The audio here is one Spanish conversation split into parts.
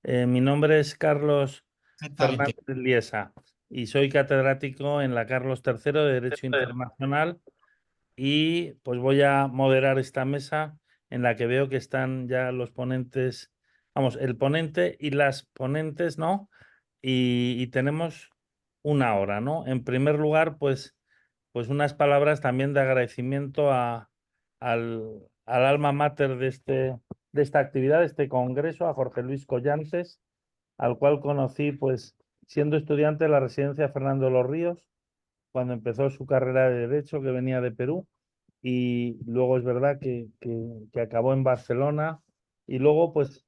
Mi nombre es Carlos ¿Qué tal? Fernández Liesa y soy catedrático en la Carlos III de Derecho Internacional y pues voy a moderar esta mesa en la que veo que están ya los ponentes, vamos, el ponente y las ponentes, ¿no? Y tenemos una hora, ¿no? En primer lugar, pues unas palabras también de agradecimiento al alma mater de esta actividad, de este congreso, a Jorge Luis Collantes, al cual conocí pues siendo estudiante de la residencia Fernando de los Ríos, cuando empezó su carrera de Derecho, que venía de Perú, y luego es verdad que acabó en Barcelona, y luego pues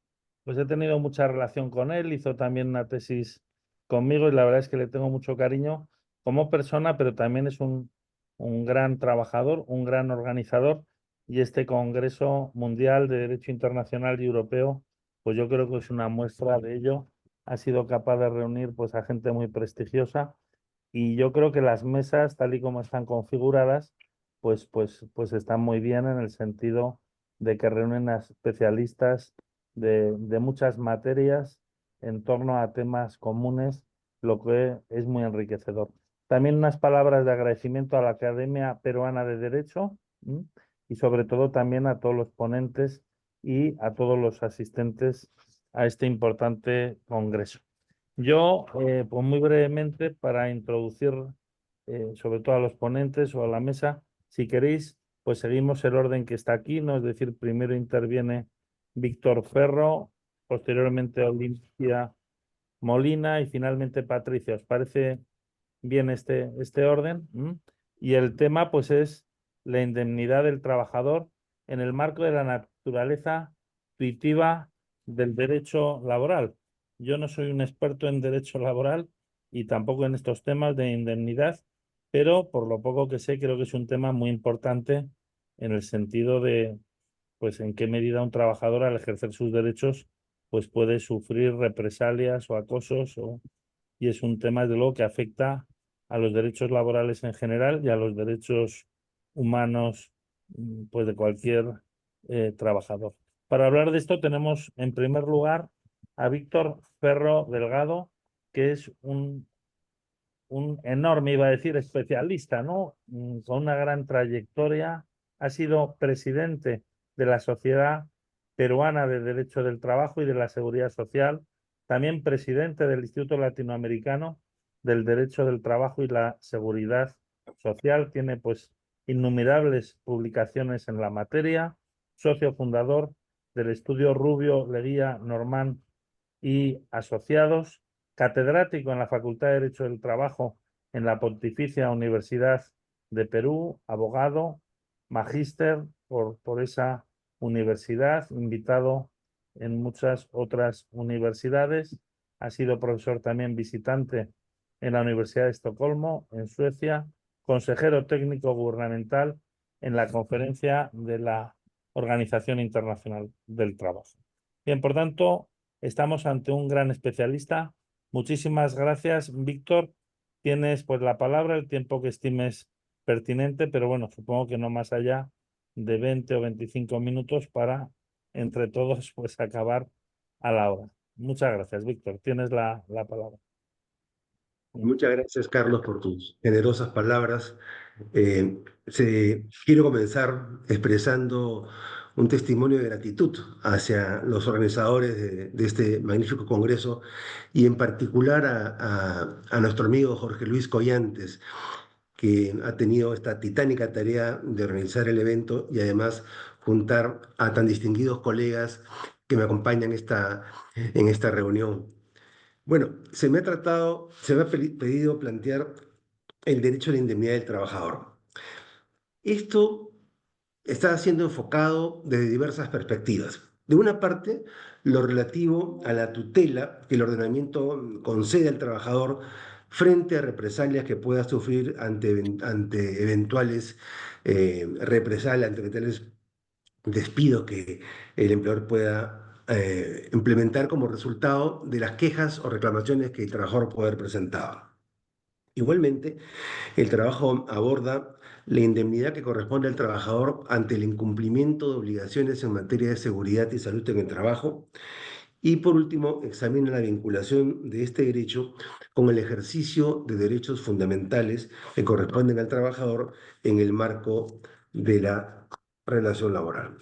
he tenido mucha relación con él, hizo también una tesis conmigo, y la verdad es que le tengo mucho cariño como persona, pero también es un gran trabajador, un gran organizador, y este Congreso Mundial de Derecho Internacional y Europeo, pues yo creo que es una muestra de ello. Ha sido capaz de reunir pues a gente muy prestigiosa y yo creo que las mesas, tal y como están configuradas, pues están muy bien en el sentido de que reúnen a especialistas de muchas materias en torno a temas comunes, lo que es muy enriquecedor. También unas palabras de agradecimiento a la Academia Peruana de Derecho, ¿m? Y sobre todo también a todos los ponentes y a todos los asistentes a este importante congreso. Yo, pues muy brevemente, para introducir sobre todo a los ponentes o a la mesa, si queréis, pues seguimos el orden que está aquí, ¿no? Es decir, primero interviene Víctor Ferro, posteriormente Olimpia Molina y finalmente Patricia. ¿Os parece bien este orden? ¿Mm? Y el tema, pues, es la indemnidad del trabajador en el marco de la naturaleza intuitiva del derecho laboral. Yo no soy un experto en derecho laboral y tampoco en estos temas de indemnidad, pero por lo poco que sé, creo que es un tema muy importante en el sentido de, pues, en qué medida un trabajador al ejercer sus derechos, pues puede sufrir represalias o acosos y es un tema, desde luego, que afecta a los derechos laborales en general y a los derechos humanos, pues de cualquier trabajador. Para hablar de esto tenemos en primer lugar a Víctor Ferro Delgado, que es un enorme, iba a decir, especialista, ¿no? Con una gran trayectoria. Ha sido presidente de la Sociedad Peruana de Derecho del Trabajo y de la Seguridad Social, también presidente del Instituto Latinoamericano del Derecho del Trabajo y la Seguridad Social. Tiene pues innumerables publicaciones en la materia, socio fundador del estudio Rubio, Leguía, Normán y Asociados, catedrático en la Facultad de Derecho del Trabajo en la Pontificia Universidad de Perú, abogado, magíster por esa universidad, invitado en muchas otras universidades. Ha sido profesor también visitante en la Universidad de Estocolmo, en Suecia, consejero técnico gubernamental en la Conferencia de la Organización Internacional del Trabajo. Bien, por tanto, estamos ante un gran especialista. Muchísimas gracias, Víctor. Tienes pues la palabra, el tiempo que estimes pertinente, pero bueno, supongo que no más allá de 20 o 25 minutos para entre todos pues acabar a la hora. Muchas gracias, Víctor. Tienes la palabra. Muchas gracias, Carlos, por tus generosas palabras. Quiero comenzar expresando un testimonio de gratitud hacia los organizadores de este magnífico congreso y en particular a nuestro amigo Jorge Luis Collantes, que ha tenido esta titánica tarea de organizar el evento y además juntar a tan distinguidos colegas que me acompañan en esta reunión. Bueno, se me ha pedido plantear el derecho a la indemnidad del trabajador. Esto está siendo enfocado desde diversas perspectivas. De una parte, lo relativo a la tutela que el ordenamiento concede al trabajador frente a represalias que pueda sufrir ante eventuales represalias, ante eventuales despidos que el empleador pueda implementar como resultado de las quejas o reclamaciones que el trabajador puede haber presentado. Igualmente, el trabajo aborda la indemnidad que corresponde al trabajador ante el incumplimiento de obligaciones en materia de seguridad y salud en el trabajo Y por último, examina la vinculación de este derecho con el ejercicio de derechos fundamentales que corresponden al trabajador en el marco de la relación laboral.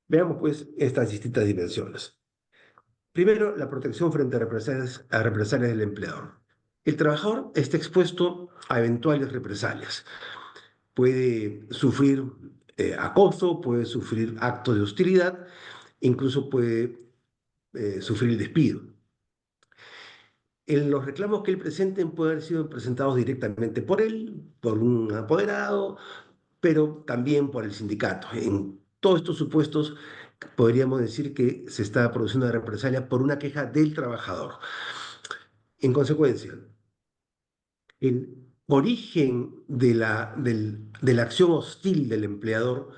Veamos pues estas distintas dimensiones. Primero, la protección frente a represalias del empleador. El trabajador está expuesto a eventuales represalias. Puede sufrir acoso, puede sufrir actos de hostilidad, incluso puede sufrir despido. En los reclamos que él presenten pueden haber sido presentados directamente por él, por un apoderado, pero también por el sindicato. En todos estos supuestos podríamos decir que se está produciendo una represalia por una queja del trabajador. En consecuencia, el origen de la acción hostil del empleador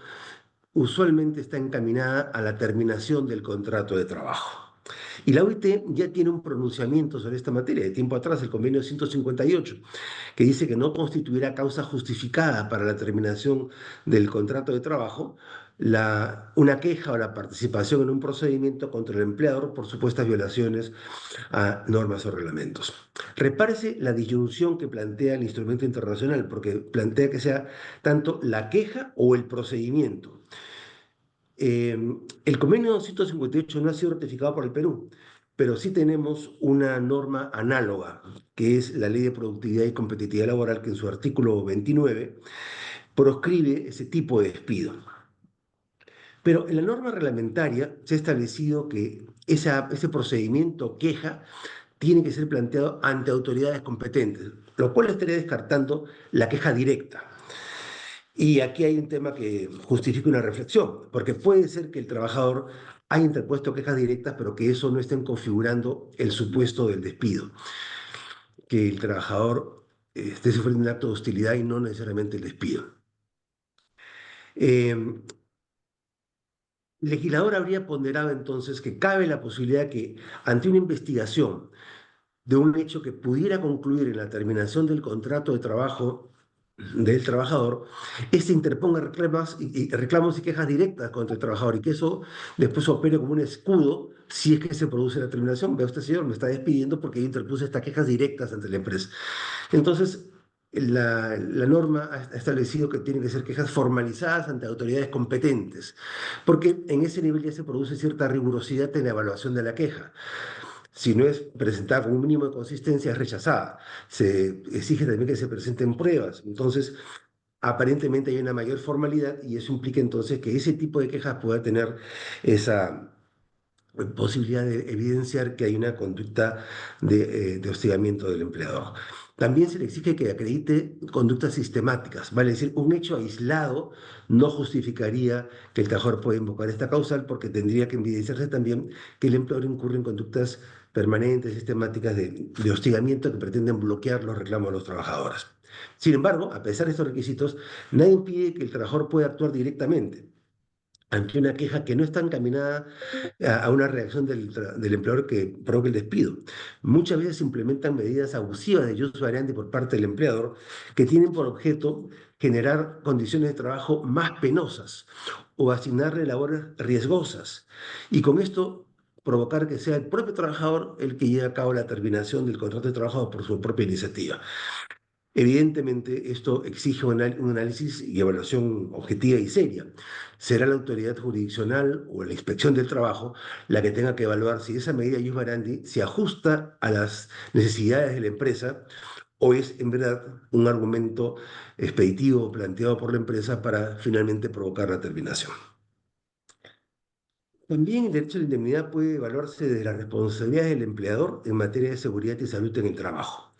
usualmente está encaminada a la terminación del contrato de trabajo. Y la OIT ya tiene un pronunciamiento sobre esta materia de tiempo atrás, el convenio 158, que dice que no constituirá causa justificada para la terminación del contrato de trabajo una queja o la participación en un procedimiento contra el empleador por supuestas violaciones a normas o reglamentos. Repárese la disyunción que plantea el instrumento internacional, porque plantea que sea tanto la queja o el procedimiento. El convenio 158 no ha sido ratificado por el Perú, pero sí tenemos una norma análoga, que es la Ley de Productividad y Competitividad Laboral, que en su artículo 29 proscribe ese tipo de despido. Pero en la norma reglamentaria se ha establecido que ese procedimiento queja tiene que ser planteado ante autoridades competentes, lo cual estaría descartando la queja directa. Y aquí hay un tema que justifica una reflexión, porque puede ser que el trabajador haya interpuesto quejas directas, pero que eso no estén configurando el supuesto del despido, que el trabajador esté sufriendo un acto de hostilidad y no necesariamente el despido. El legislador habría ponderado entonces que cabe la posibilidad que ante una investigación de un hecho que pudiera concluir en la terminación del contrato de trabajo del trabajador, este interponga reclamos y quejas directas contra el trabajador y que eso después opere como un escudo si es que se produce la terminación. Vea usted, señor, me está despidiendo porque yo interpuse estas quejas directas ante la empresa. Entonces, la norma ha establecido que tienen que ser quejas formalizadas ante autoridades competentes, porque en ese nivel ya se produce cierta rigurosidad en la evaluación de la queja. Si no es presentada con un mínimo de consistencia, es rechazada. Se exige también que se presenten pruebas. Entonces, aparentemente hay una mayor formalidad y eso implica entonces que ese tipo de quejas pueda tener esa posibilidad de evidenciar que hay una conducta de hostigamiento del empleador. También se le exige que acredite conductas sistemáticas, vale decir, un hecho aislado no justificaría que el trabajador pueda invocar esta causal porque tendría que evidenciarse también que el empleador incurre en conductas permanentes, sistemáticas de hostigamiento que pretenden bloquear los reclamos de los trabajadores. Sin embargo, a pesar de estos requisitos, nadie impide que el trabajador pueda actuar directamente ante una queja que no está encaminada a una reacción del empleador que provoque el despido. Muchas veces se implementan medidas abusivas de jus variandi por parte del empleador que tienen por objeto generar condiciones de trabajo más penosas o asignarle labores riesgosas. Y con esto provocar que sea el propio trabajador el que lleve a cabo la terminación del contrato de trabajo por su propia iniciativa. Evidentemente, esto exige un análisis y evaluación objetiva y seria. Será la autoridad jurisdiccional o la inspección del trabajo la que tenga que evaluar si esa medida ius varandi se ajusta a las necesidades de la empresa o es en verdad un argumento expeditivo planteado por la empresa para finalmente provocar la terminación. También el derecho a la indemnidad puede evaluarse desde las responsabilidades del empleador en materia de seguridad y salud en el trabajo.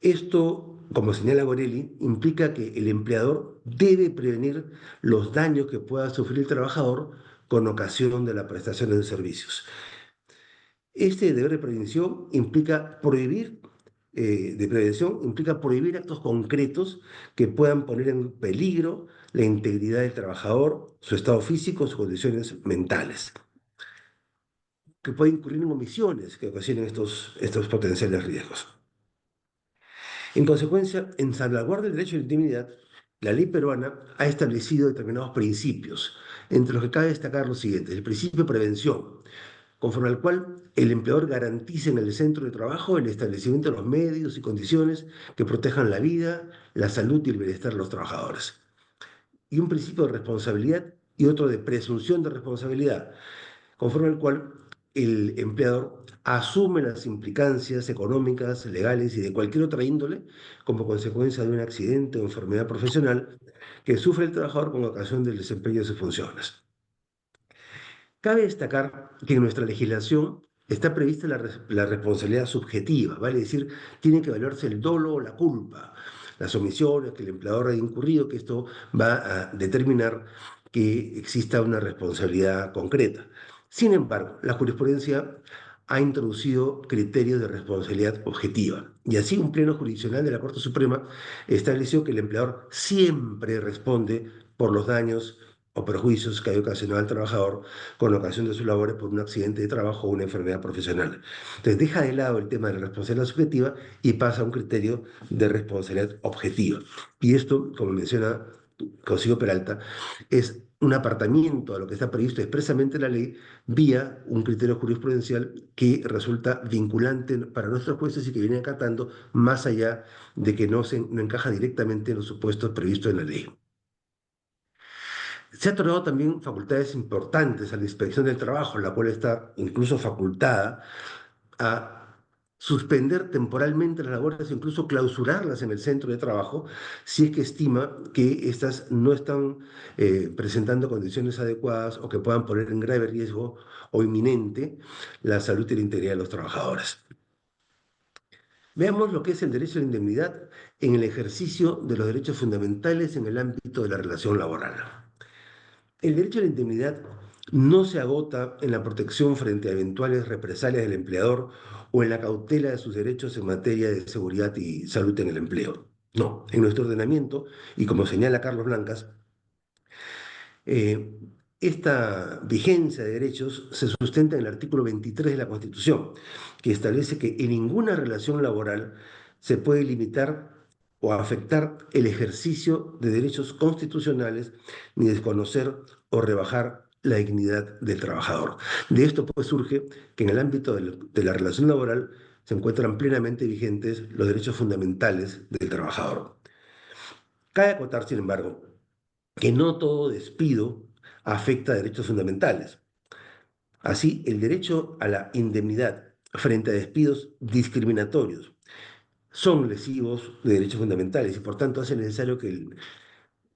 Esto, como señala Borelli, implica que el empleador debe prevenir los daños que pueda sufrir el trabajador con ocasión de la prestación de servicios. Este deber de prevención implica prohibir actos concretos que puedan poner en peligro la integridad del trabajador, su estado físico, sus condiciones mentales, que puede incurrir en omisiones que ocasionen estos potenciales riesgos. En consecuencia, en salvaguarda del derecho a la intimidad, la ley peruana ha establecido determinados principios, entre los que cabe destacar los siguientes. El principio de prevención. conforme al cual el empleador garantice en el centro de trabajo el establecimiento de los medios y condiciones que protejan la vida, la salud y el bienestar de los trabajadores. Y un principio de responsabilidad y otro de presunción de responsabilidad, conforme al cual el empleador asume las implicancias económicas, legales y de cualquier otra índole como consecuencia de un accidente o enfermedad profesional que sufre el trabajador con ocasión del desempeño de sus funciones. Cabe destacar que en nuestra legislación está prevista la responsabilidad subjetiva, vale decir, tiene que evaluarse el dolo o la culpa, las omisiones que el empleador haya incurrido, que esto va a determinar que exista una responsabilidad concreta. Sin embargo, la jurisprudencia ha introducido criterios de responsabilidad objetiva y así un pleno jurisdiccional de la Corte Suprema estableció que el empleador siempre responde por los daños o perjuicios que haya ocasionado al trabajador con ocasión de sus labores por un accidente de trabajo o una enfermedad profesional. Entonces deja de lado el tema de la responsabilidad subjetiva y pasa a un criterio de responsabilidad objetiva. Y esto, como menciona Consigo Peralta, es un apartamiento a lo que está previsto expresamente en la ley vía un criterio jurisprudencial que resulta vinculante para nuestros jueces y que viene acatando más allá de que no encaja directamente en los supuestos previstos en la ley. Se ha otorgado también facultades importantes a la Inspección del Trabajo, la cual está incluso facultada a suspender temporalmente las labores, incluso clausurarlas en el centro de trabajo, si es que estima que éstas no están presentando condiciones adecuadas o que puedan poner en grave riesgo o inminente la salud y la integridad de los trabajadores. Veamos lo que es el derecho a la indemnidad en el ejercicio de los derechos fundamentales en el ámbito de la relación laboral. El derecho a la indemnidad no se agota en la protección frente a eventuales represalias del empleador o en la cautela de sus derechos en materia de seguridad y salud en el empleo. No, en nuestro ordenamiento, y como señala Carlos Blancas, eh, esta vigencia de derechos se sustenta en el artículo 23 de la Constitución, que establece que en ninguna relación laboral se puede limitar o afectar el ejercicio de derechos constitucionales ni desconocer o rebajar la dignidad del trabajador. De esto pues surge que en el ámbito de la relación laboral se encuentran plenamente vigentes los derechos fundamentales del trabajador. Cabe acotar, sin embargo, que no todo despido afecta a derechos fundamentales. Así, el derecho a la indemnidad frente a despidos discriminatorios son lesivos de derechos fundamentales y por tanto hace necesario que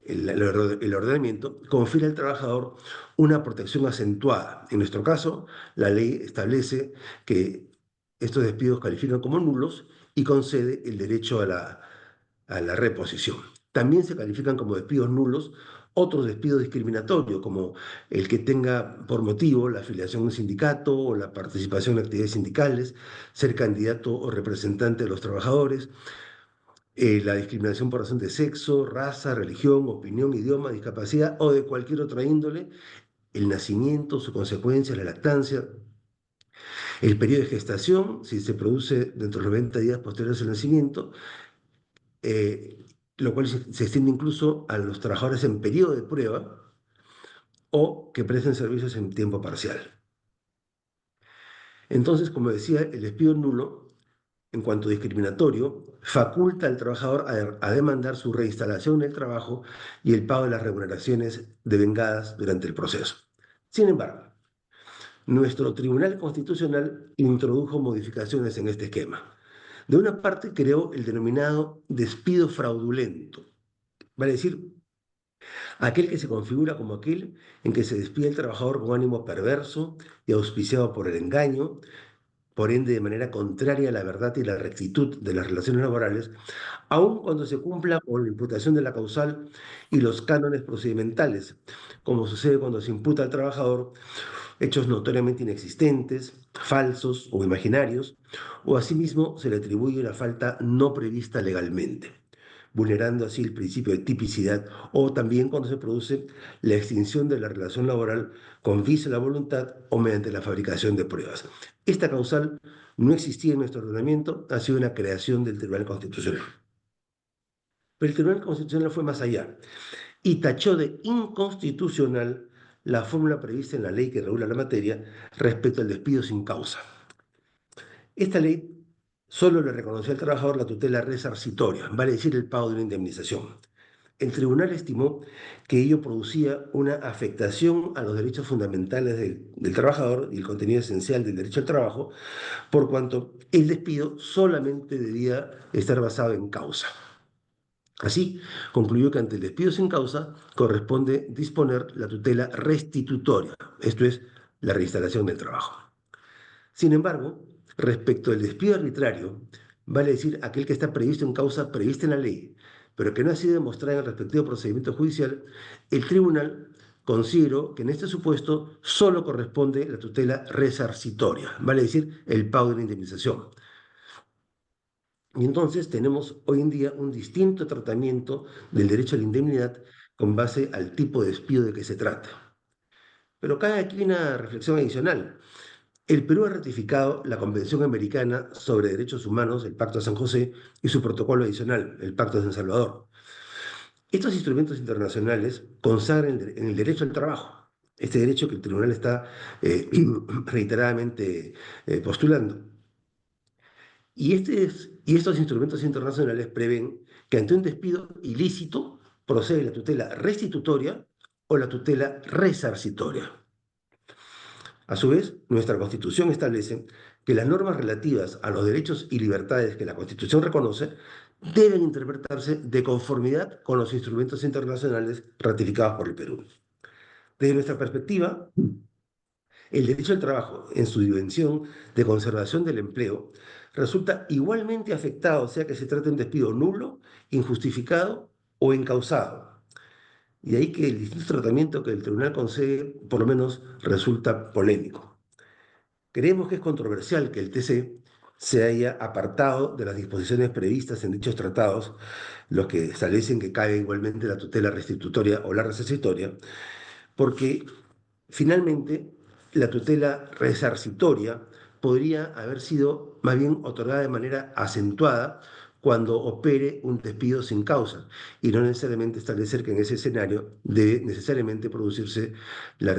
el ordenamiento confiere al trabajador una protección acentuada. En nuestro caso, la ley establece que estos despidos califican como nulos y concede el derecho a la reposición. También se califican como despidos nulos otros despidos discriminatorios, como el que tenga por motivo la afiliación a un sindicato o la participación en actividades sindicales, ser candidato o representante de los trabajadores, la discriminación por razón de sexo, raza, religión, opinión, idioma, discapacidad o de cualquier otra índole, el nacimiento, su consecuencia, la lactancia, el periodo de gestación, si se produce dentro de los 90 días posteriores al nacimiento, lo cual se extiende incluso a los trabajadores en periodo de prueba o que presten servicios en tiempo parcial. Entonces, como decía, el despido nulo, en cuanto discriminatorio, faculta al trabajador a demandar su reinstalación en el trabajo y el pago de las remuneraciones devengadas durante el proceso. Sin embargo, nuestro Tribunal Constitucional introdujo modificaciones en este esquema. De una parte, creó el denominado despido fraudulento, vale decir, aquel que se configura como aquel en que se despide el trabajador con ánimo perverso y auspiciado por el engaño, por ende de manera contraria a la verdad y la rectitud de las relaciones laborales, aun cuando se cumpla con la imputación de la causal y los cánones procedimentales, como sucede cuando se imputa al trabajador hechos notoriamente inexistentes, falsos o imaginarios, o asimismo se le atribuye una falta no prevista legalmente, vulnerando así el principio de tipicidad, o también cuando se produce la extinción de la relación laboral con viso a la voluntad o mediante la fabricación de pruebas. Esta causal no existía en nuestro ordenamiento, ha sido una creación del Tribunal Constitucional. Pero el Tribunal Constitucional fue más allá y tachó de inconstitucional la fórmula prevista en la ley que regula la materia respecto al despido sin causa. Esta ley solo le reconoció al trabajador la tutela resarcitoria, vale decir, el pago de una indemnización. El tribunal estimó que ello producía una afectación a los derechos fundamentales del trabajador y el contenido esencial del derecho al trabajo, por cuanto el despido solamente debía estar basado en causa. Así, concluyó que ante el despido sin causa corresponde disponer la tutela restitutoria, esto es, la reinstalación del trabajo. Sin embargo, respecto al despido arbitrario, vale decir aquel que está previsto en causa prevista en la ley, pero que no ha sido demostrada en el respectivo procedimiento judicial, el tribunal consideró que en este supuesto solo corresponde la tutela resarcitoria, vale decir el pago de la indemnización. Y entonces tenemos hoy en día un distinto tratamiento del derecho a la indemnidad con base al tipo de despido de que se trata. Pero cabe aquí una reflexión adicional. El Perú ha ratificado la Convención Americana sobre Derechos Humanos, el Pacto de San José, y su protocolo adicional, el Pacto de San Salvador. Estos instrumentos internacionales consagran en el derecho al trabajo, este derecho que el tribunal está reiteradamente postulando. Y estos instrumentos internacionales prevén que ante un despido ilícito procede la tutela restitutoria o la tutela resarcitoria. A su vez, nuestra Constitución establece que las normas relativas a los derechos y libertades que la Constitución reconoce deben interpretarse de conformidad con los instrumentos internacionales ratificados por el Perú. Desde nuestra perspectiva, el derecho al trabajo, en su dimensión de conservación del empleo, resulta igualmente afectado, sea que se trate de un despido nulo, injustificado o encausado. Y ahí que el distinto tratamiento que el tribunal concede, por lo menos, resulta polémico. Creemos que es controversial que el TC se haya apartado de las disposiciones previstas en dichos tratados, los que establecen que cabe igualmente la tutela restitutoria o la resarcitoria, porque finalmente la tutela resarcitoria podría haber sido más bien otorgada de manera acentuada cuando opere un despido sin causa y no necesariamente establecer que en ese escenario debe necesariamente producirse la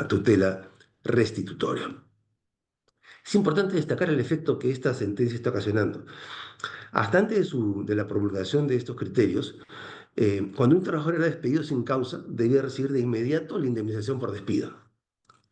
tutela restitutoria. Es importante destacar el efecto que esta sentencia está ocasionando. Hasta antes de la promulgación de estos criterios, cuando un trabajador era despedido sin causa, debía recibir de inmediato la indemnización por despido.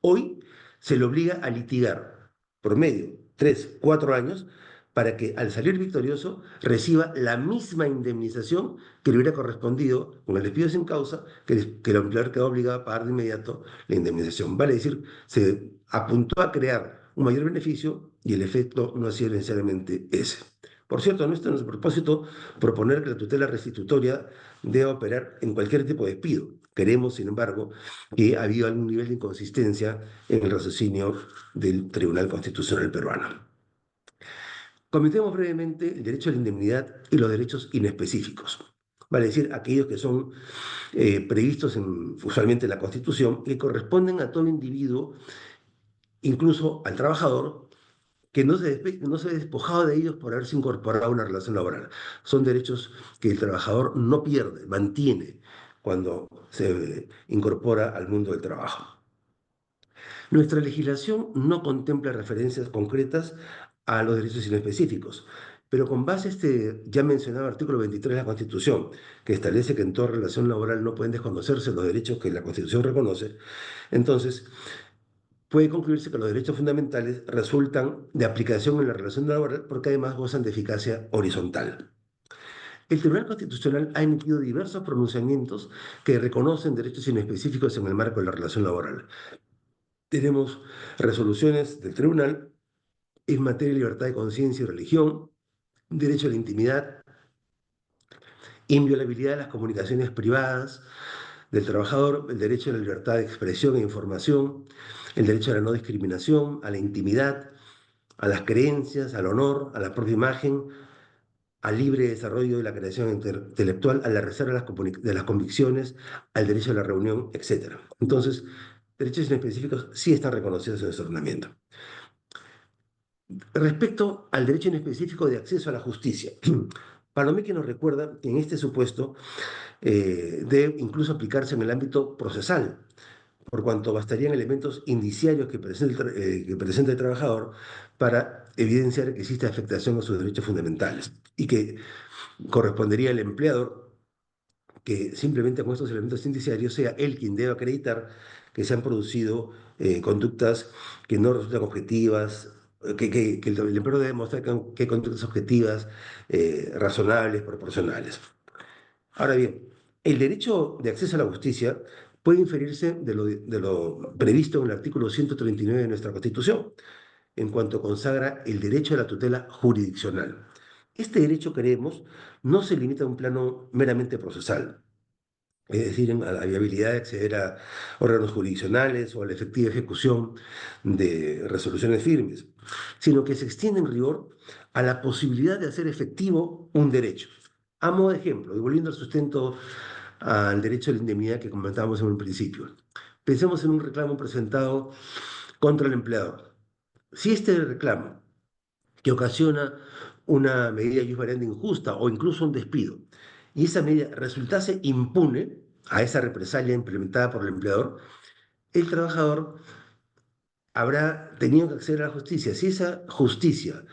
Hoy se le obliga a litigar promedio 3, 4 años para que al salir victorioso reciba la misma indemnización que le hubiera correspondido con el despido sin causa, que el empleador quedó obligado a pagar de inmediato la indemnización. Vale decir, se apuntó a crear un mayor beneficio y el efecto no ha sido necesariamente ese. Por cierto, no está en nuestro propósito proponer que la tutela restitutoria deba operar en cualquier tipo de despido. Queremos, sin embargo, que ha habido algún nivel de inconsistencia en el raciocinio del Tribunal Constitucional peruano. Comentemos brevemente el derecho a la indemnidad y los derechos inespecíficos, vale decir, aquellos que son previstos usualmente en la Constitución, que corresponden a todo individuo, incluso al trabajador, que no se ve despojado de ellos por haberse incorporado a una relación laboral. Son derechos que el trabajador no pierde, mantiene cuando se incorpora al mundo del trabajo. Nuestra legislación no contempla referencias concretas a los derechos inespecíficos, pero con base a este ya mencionado artículo 23 de la Constitución, que establece que en toda relación laboral no pueden desconocerse los derechos que la Constitución reconoce, entonces puede concluirse que los derechos fundamentales resultan de aplicación en la relación laboral porque además gozan de eficacia horizontal. El Tribunal Constitucional ha emitido diversos pronunciamientos que reconocen derechos inespecíficos en el marco de la relación laboral. Tenemos resoluciones del tribunal en materia de libertad de conciencia y religión, derecho a la intimidad, inviolabilidad de las comunicaciones privadas del trabajador, el derecho a la libertad de expresión e información, el derecho a la no discriminación, a la intimidad, a las creencias, al honor, a la propia imagen, al libre desarrollo de la creación intelectual, a la reserva de las convicciones, al derecho a la reunión, etc. Entonces, derechos inespecíficos sí están reconocidos en nuestro ordenamiento. Respecto al derecho inespecífico de acceso a la justicia, Palomeque nos recuerda que en este supuesto debe incluso aplicarse en el ámbito procesal, por cuanto bastarían elementos indiciarios que presente el trabajador para evidenciar que existe afectación a sus derechos fundamentales y que correspondería al empleador que simplemente con estos elementos indiciarios sea él quien debe acreditar que se han producido conductas que no resultan objetivas, que el empleador debe demostrar que hay conductas objetivas, razonables, proporcionales. Ahora bien, el derecho de acceso a la justicia puede inferirse de lo previsto en el artículo 139 de nuestra Constitución, en cuanto consagra el derecho a la tutela jurisdiccional. Este derecho, creemos, no se limita a un plano meramente procesal, es decir, a la viabilidad de acceder a órganos jurisdiccionales o a la efectiva ejecución de resoluciones firmes, sino que se extiende en rigor a la posibilidad de hacer efectivo un derecho. A modo de ejemplo, y volviendo al sustento al derecho a la indemnidad que comentábamos en un principio, pensemos en un reclamo presentado contra el empleador. Si este reclamo que ocasiona una medida ius variandi injusta o incluso un despido, y esa medida resultase impune a esa represalia implementada por el empleador, el trabajador habrá tenido que acceder a la justicia. Si esa justicia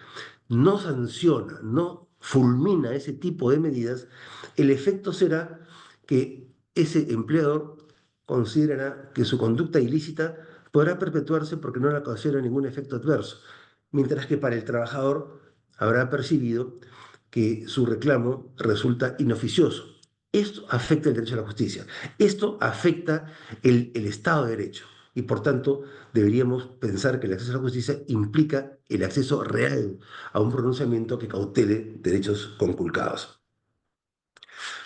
no sanciona, no fulmina ese tipo de medidas, el efecto será que ese empleador considerará que su conducta ilícita podrá perpetuarse porque no le ocasiona ningún efecto adverso, mientras que para el trabajador habrá percibido que su reclamo resulta inoficioso. Esto afecta el derecho a la justicia, esto afecta el Estado de Derecho y por tanto deberíamos pensar que el acceso a la justicia implica el acceso real a un pronunciamiento que cautele derechos conculcados.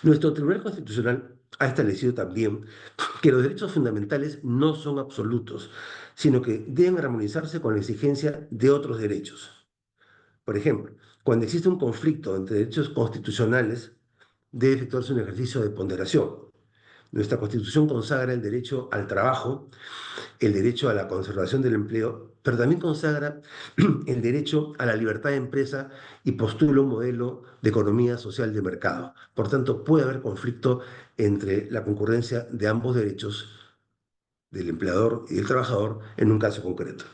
Nuestro Tribunal Constitucional ha establecido también que los derechos fundamentales no son absolutos, sino que deben armonizarse con la exigencia de otros derechos. Por ejemplo, cuando existe un conflicto entre derechos constitucionales, debe efectuarse un ejercicio de ponderación. Nuestra Constitución consagra el derecho al trabajo, el derecho a la conservación del empleo, pero también consagra el derecho a la libertad de empresa y postula un modelo de economía social de mercado. Por tanto, puede haber conflicto entre la concurrencia de ambos derechos del empleador y del trabajador en un caso concreto.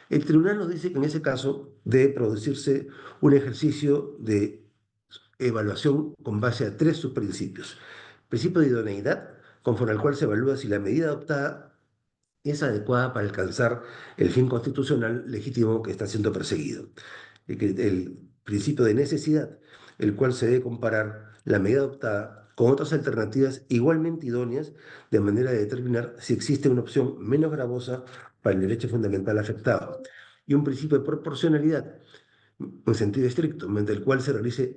El tribunal nos dice que en ese caso debe producirse un ejercicio de evaluación con base a tres subprincipios. Principio de idoneidad, conforme al cual se evalúa si la medida adoptada es adecuada para alcanzar el fin constitucional legítimo que está siendo perseguido. El principio de necesidad, el cual se debe comparar la medida adoptada con otras alternativas igualmente idóneas, de manera de determinar si existe una opción menos gravosa para el derecho fundamental afectado. Y un principio de proporcionalidad, en sentido estricto, mediante el cual se realice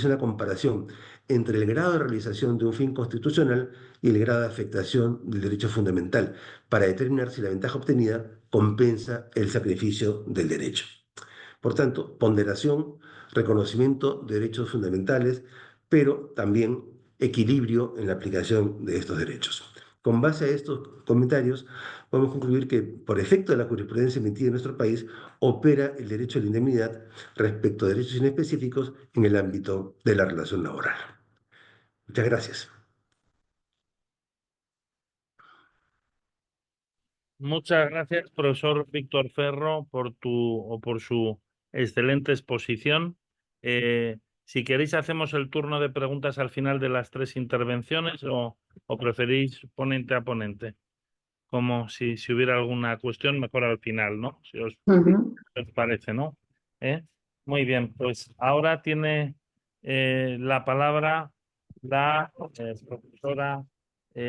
una comparación entre el grado de realización de un fin constitucional y el grado de afectación del derecho fundamental, para determinar si la ventaja obtenida compensa el sacrificio del derecho. Por tanto, ponderación, reconocimiento de derechos fundamentales, pero también equilibrio en la aplicación de estos derechos. Con base a estos comentarios, podemos concluir que, por efecto de la jurisprudencia emitida en nuestro país, opera el derecho a la indemnidad respecto a derechos inespecíficos en el ámbito de la relación laboral. Muchas gracias. Muchas gracias, profesor Víctor Ferro, por su excelente exposición. Si queréis, hacemos el turno de preguntas al final de las tres intervenciones o preferís ponente a ponente. Como si hubiera alguna cuestión, mejor al final, ¿no? Si os parece, ¿no? ¿Eh? Muy bien, pues ahora tiene la palabra la profesora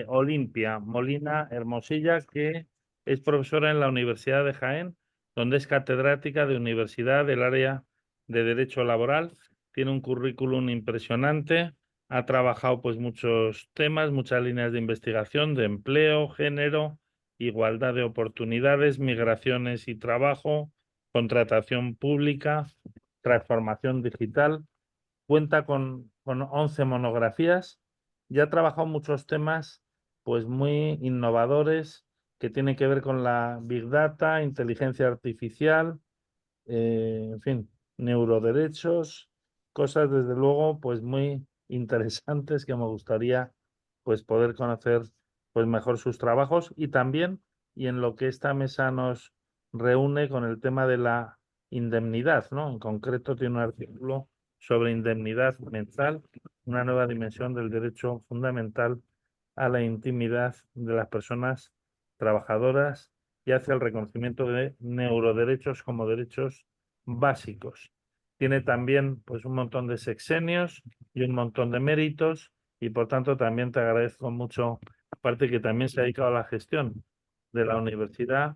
Olimpia Molina Hermosilla, que es profesora en la Universidad de Jaén, donde es catedrática de Universidad del área de Derecho Laboral. Tiene un currículum impresionante, ha trabajado pues muchos temas, muchas líneas de investigación de empleo, género, igualdad de oportunidades, migraciones y trabajo, contratación pública, transformación digital. Cuenta con 11 monografías y ha trabajado muchos temas pues muy innovadores que tienen que ver con la Big Data, inteligencia artificial, en fin, neuroderechos, cosas desde luego pues muy interesantes que me gustaría pues poder conocer pues mejor sus trabajos y también y en lo que esta mesa nos reúne con el tema de la indemnidad, ¿no? En concreto tiene un artículo sobre indemnidad mental, una nueva dimensión del derecho fundamental a la intimidad de las personas trabajadoras y hacia el reconocimiento de neuroderechos como derechos básicos. Tiene también pues un montón de sexenios y un montón de méritos y por tanto también te agradezco mucho, aparte que también se ha dedicado a la gestión de la universidad.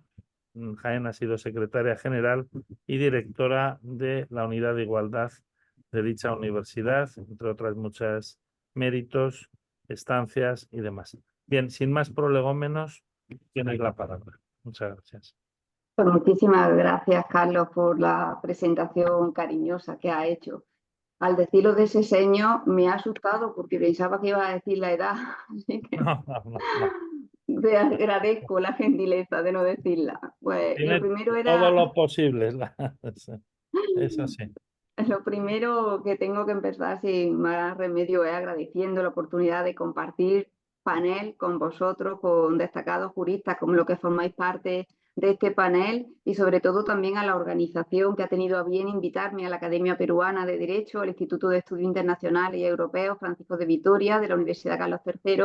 Jaén ha sido secretaria general y directora de la Unidad de Igualdad de dicha universidad, entre otras muchas méritos, estancias y demás. Bien, sin más prolegómenos, tienes la palabra. Muchas gracias. Pues muchísimas gracias, Carlos, por la presentación cariñosa que ha hecho. Al decirlo de ese seño me ha asustado porque pensaba que iba a decir la edad, así que No. te agradezco la gentileza de no decirla. Pues lo Tiene primero todo era, lo posible. Eso sí. lo primero que tengo que empezar sin más remedio es agradeciendo la oportunidad de compartir panel con vosotros, con destacados juristas como lo que formáis parte de este panel y sobre todo también a la organización que ha tenido a bien invitarme a la Academia Peruana de Derecho, al Instituto de Estudios Internacionales y Europeos Francisco de Vitoria de la Universidad Carlos III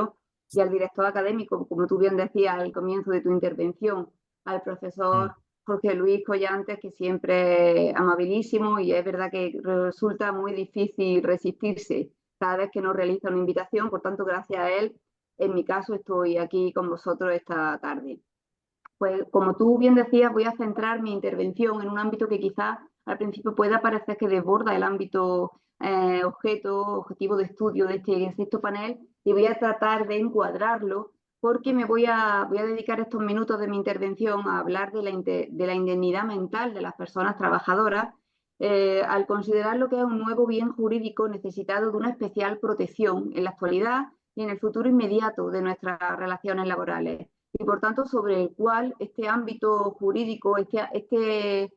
y al director académico, como tú bien decías al comienzo de tu intervención, al profesor Jorge Luis Collantes, que siempre es amabilísimo y es verdad que resulta muy difícil resistirse cada vez que nos realiza una invitación. Por tanto, gracias a él, en mi caso, estoy aquí con vosotros esta tarde. Pues como tú bien decías, voy a centrar mi intervención en un ámbito que quizás al principio pueda parecer que desborda el ámbito objetivo de estudio de este sexto panel y voy a tratar de encuadrarlo porque me voy a dedicar estos minutos de mi intervención a hablar de la indemnidad mental de las personas trabajadoras al considerar lo que es un nuevo bien jurídico necesitado de una especial protección en la actualidad y en el futuro inmediato de nuestras relaciones laborales y por tanto sobre el cual este ámbito jurídico, este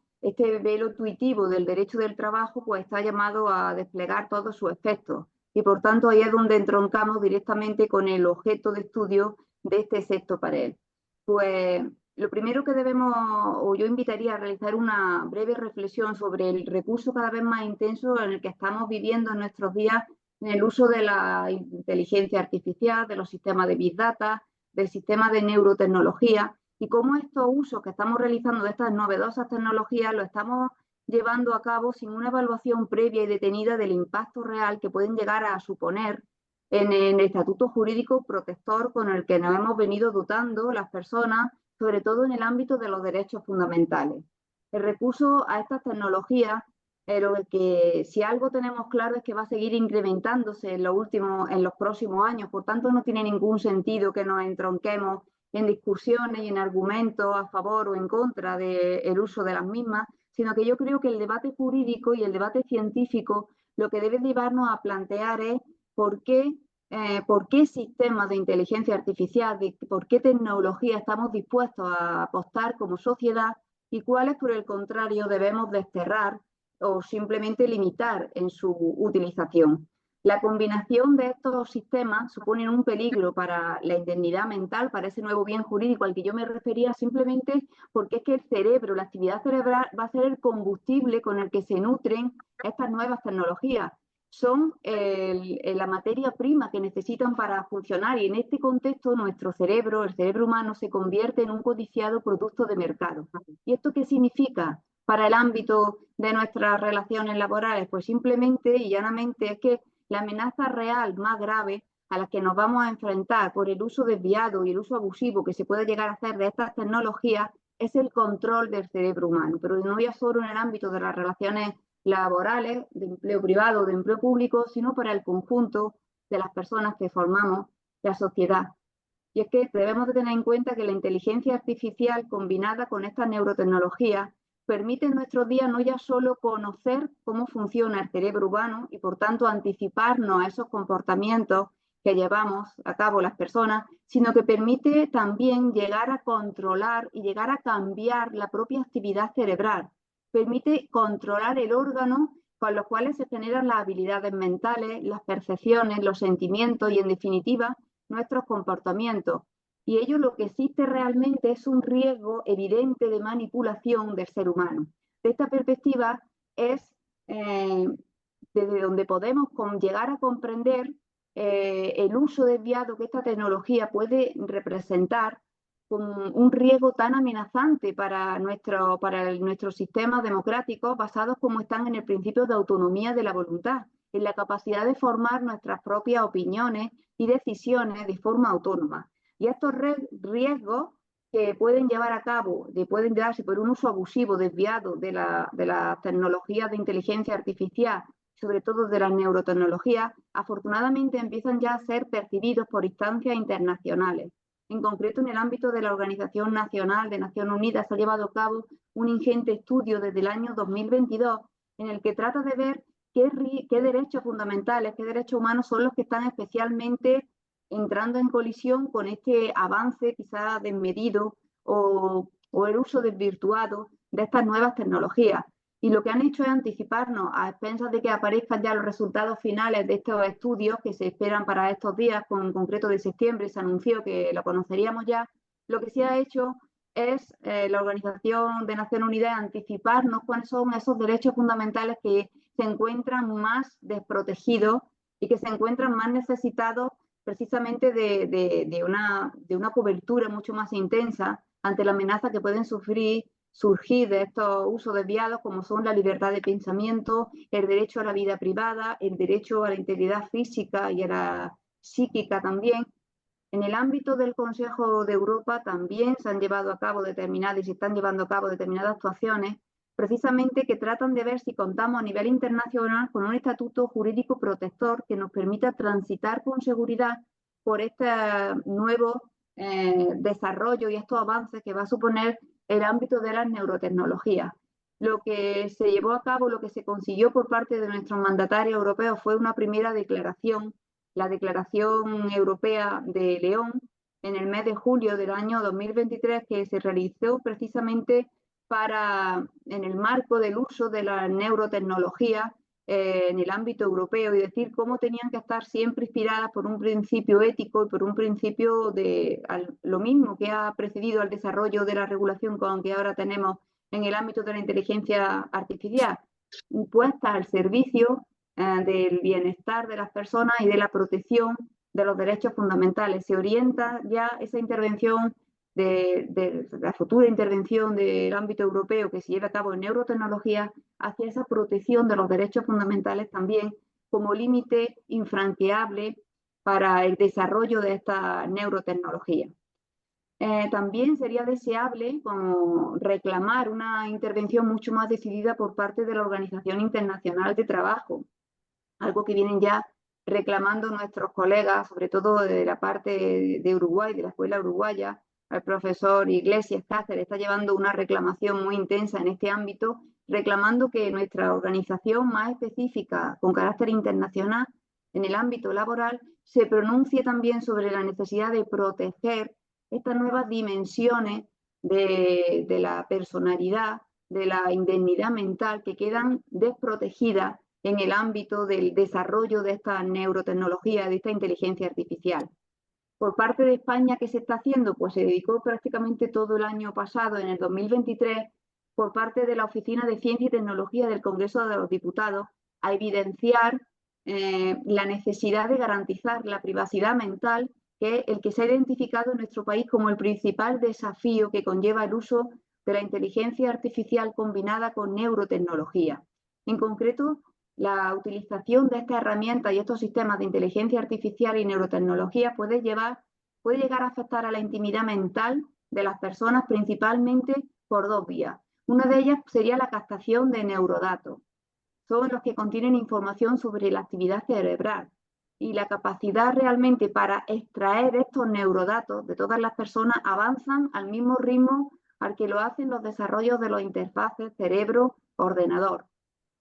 velo tuitivo del derecho del trabajo, pues está llamado a desplegar todos sus efectos. Y por tanto ahí es donde entroncamos directamente con el objeto de estudio de este sexto panel. Pues lo primero que debemos, o yo invitaría a realizar una breve reflexión sobre el recurso cada vez más intenso en el que estamos viviendo en nuestros días en el uso de la inteligencia artificial, de los sistemas de Big Data, del sistema de neurotecnología y cómo estos usos que estamos realizando de estas novedosas tecnologías lo estamos llevando a cabo sin una evaluación previa y detenida del impacto real que pueden llegar a suponer en el estatuto jurídico protector con el que nos hemos venido dotando las personas, sobre todo en el ámbito de los derechos fundamentales. El recurso a estas tecnologías pero que si algo tenemos claro es que va a seguir incrementándose en los próximos años. Por tanto, no tiene ningún sentido que nos entronquemos en discusiones y en argumentos a favor o en contra del uso de las mismas, sino que yo creo que el debate jurídico y el debate científico lo que debe llevarnos a plantear es por qué sistemas de inteligencia artificial, por qué tecnología estamos dispuestos a apostar como sociedad y cuáles, por el contrario, debemos desterrar o simplemente limitar en su utilización. La combinación de estos sistemas supone un peligro para la indemnidad mental, para ese nuevo bien jurídico al que yo me refería, simplemente porque es que el cerebro, la actividad cerebral, va a ser el combustible con el que se nutren estas nuevas tecnologías. Son la materia prima que necesitan para funcionar y en este contexto nuestro cerebro, el cerebro humano, se convierte en un codiciado producto de mercado. ¿Y esto qué significa para el ámbito de nuestras relaciones laborales? Pues simplemente y llanamente es que la amenaza real más grave a la que nos vamos a enfrentar por el uso desviado y el uso abusivo que se puede llegar a hacer de estas tecnologías es el control del cerebro humano, pero no ya solo en el ámbito de las relaciones laborales, de empleo privado, de empleo público, sino para el conjunto de las personas que formamos la sociedad. Y es que debemos de tener en cuenta que la inteligencia artificial combinada con estas neurotecnologías permite en nuestros días no ya solo conocer cómo funciona el cerebro humano y por tanto anticiparnos a esos comportamientos que llevamos a cabo las personas, sino que permite también llegar a controlar y llegar a cambiar la propia actividad cerebral. Permite controlar el órgano con los cuales se generan las habilidades mentales, las percepciones, los sentimientos y, en definitiva, nuestros comportamientos. Y ello lo que existe realmente es un riesgo evidente de manipulación del ser humano. De esta perspectiva es desde donde podemos llegar a comprender el uso desviado que esta tecnología puede representar como un riesgo tan amenazante para nuestros sistemas democráticos basados como están en el principio de autonomía de la voluntad, en la capacidad de formar nuestras propias opiniones y decisiones de forma autónoma. Y estos riesgos que pueden llevar a cabo, pueden darse por un uso abusivo, desviado de las tecnologías de inteligencia artificial, sobre todo de las neurotecnologías, afortunadamente empiezan ya a ser percibidos por instancias internacionales. En concreto, en el ámbito de la Organización Nacional de Naciones Unidas se ha llevado a cabo un ingente estudio desde el año 2022 en el que trata de ver qué derechos fundamentales, qué derechos humanos son los que están especialmente entrando en colisión con este avance quizá desmedido o el uso desvirtuado de estas nuevas tecnologías. Y lo que han hecho es anticiparnos a expensas de que aparezcan ya los resultados finales de estos estudios que se esperan para estos días, en concreto de septiembre, se anunció que lo conoceríamos ya. Lo que sí ha hecho es la Organización de Naciones Unidas anticiparnos cuáles son esos derechos fundamentales que se encuentran más desprotegidos y que se encuentran más necesitados precisamente de una cobertura mucho más intensa ante la amenaza que pueden surgir de estos usos desviados, como son la libertad de pensamiento, el derecho a la vida privada, el derecho a la integridad física y a la psíquica también. En el ámbito del Consejo de Europa también se han llevado a cabo determinadas y se están llevando a cabo determinadas actuaciones precisamente que tratan de ver si contamos a nivel internacional con un estatuto jurídico protector que nos permita transitar con seguridad por este nuevo desarrollo y estos avances que va a suponer el ámbito de las neurotecnologías. Lo que se llevó a cabo, lo que se consiguió por parte de nuestros mandatarios europeos fue una primera declaración, la Declaración Europea de León, en el mes de julio del año 2023, que se realizó precisamente en el marco del uso de la neurotecnología en el ámbito europeo y decir cómo tenían que estar siempre inspiradas por un principio ético y por un principio de lo mismo que ha precedido al desarrollo de la regulación con que ahora tenemos en el ámbito de la inteligencia artificial, puesta al servicio del bienestar de las personas y de la protección de los derechos fundamentales. Se orienta ya esa intervención de la futura intervención del ámbito europeo que se lleve a cabo en neurotecnología hacia esa protección de los derechos fundamentales también como límite infranqueable para el desarrollo de esta neurotecnología. También sería deseable como reclamar una intervención mucho más decidida por parte de la Organización Internacional de Trabajo, algo que vienen ya reclamando nuestros colegas, sobre todo de la parte de Uruguay, de la escuela uruguaya. El profesor Iglesias Cáceres está llevando una reclamación muy intensa en este ámbito, reclamando que nuestra organización más específica, con carácter internacional, en el ámbito laboral, se pronuncie también sobre la necesidad de proteger estas nuevas dimensiones de la personalidad, de la indemnidad mental, que quedan desprotegidas en el ámbito del desarrollo de esta neurotecnología, de esta inteligencia artificial. Por parte de España, ¿qué se está haciendo? Pues se dedicó prácticamente todo el año pasado, en el 2023, por parte de la Oficina de Ciencia y Tecnología del Congreso de los Diputados, a evidenciar la necesidad de garantizar la privacidad mental, que es el que se ha identificado en nuestro país como el principal desafío que conlleva el uso de la inteligencia artificial combinada con neurotecnología. En concreto, la utilización de estas herramientas y estos sistemas de inteligencia artificial y neurotecnología puede llegar a afectar a la intimidad mental de las personas principalmente por dos vías. Una de ellas sería la captación de neurodatos. Son los que contienen información sobre la actividad cerebral y la capacidad realmente para extraer estos neurodatos de todas las personas avanzan al mismo ritmo al que lo hacen los desarrollos de los interfaces cerebro-ordenador.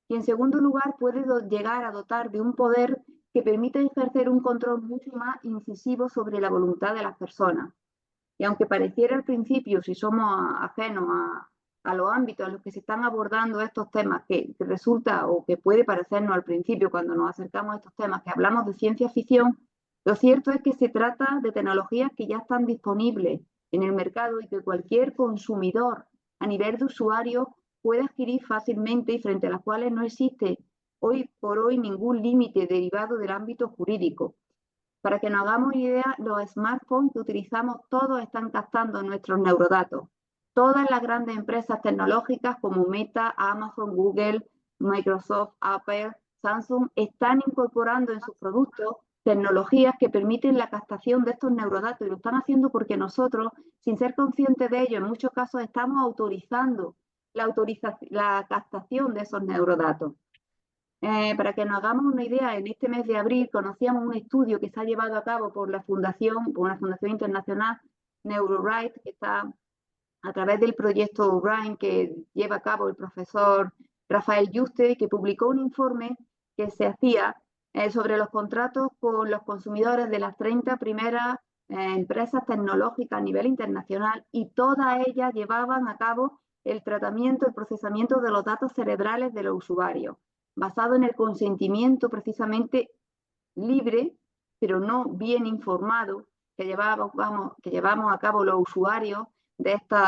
Y en segundo lugar, puede llegar a dotar de un poder que permite ejercer un control mucho más incisivo sobre la voluntad de las personas. Y aunque pareciera al principio, si somos ajenos a los ámbitos en los que se están abordando estos temas, que resulta o que puede parecernos al principio cuando nos acercamos a estos temas, que hablamos de ciencia ficción, lo cierto es que se trata de tecnologías que ya están disponibles en el mercado y que cualquier consumidor a nivel de usuario puede adquirir fácilmente y frente a las cuales no existe hoy por hoy ningún límite derivado del ámbito jurídico. Para que nos hagamos idea, los smartphones que utilizamos todos están captando nuestros neurodatos. Todas las grandes empresas tecnológicas como Meta, Amazon, Google, Microsoft, Apple, Samsung están incorporando en sus productos tecnologías que permiten la captación de estos neurodatos y lo están haciendo porque nosotros, sin ser conscientes de ello, en muchos casos estamos autorizando la captación de esos neurodatos. Para que nos hagamos una idea, en este mes de abril conocíamos un estudio que se ha llevado a cabo por una fundación internacional, NeuroRight, que está a través del proyecto Brain que lleva a cabo el profesor Rafael Yuste, que publicó un informe que se hacía sobre los contratos con los consumidores de las 30 primeras empresas tecnológicas a nivel internacional, y todas ellas llevaban a cabo el tratamiento, el procesamiento de los datos cerebrales de los usuarios, basado en el consentimiento precisamente libre, pero no bien informado, que llevamos a cabo los usuarios de estos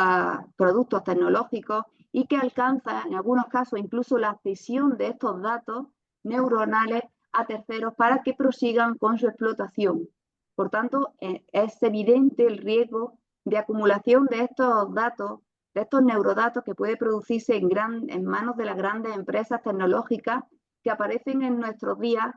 productos tecnológicos y que alcanza en algunos casos incluso la cesión de estos datos neuronales a terceros para que prosigan con su explotación. Por tanto, es evidente el riesgo de acumulación de estos datos, de estos neurodatos que puede producirse en manos de las grandes empresas tecnológicas que aparecen en nuestros días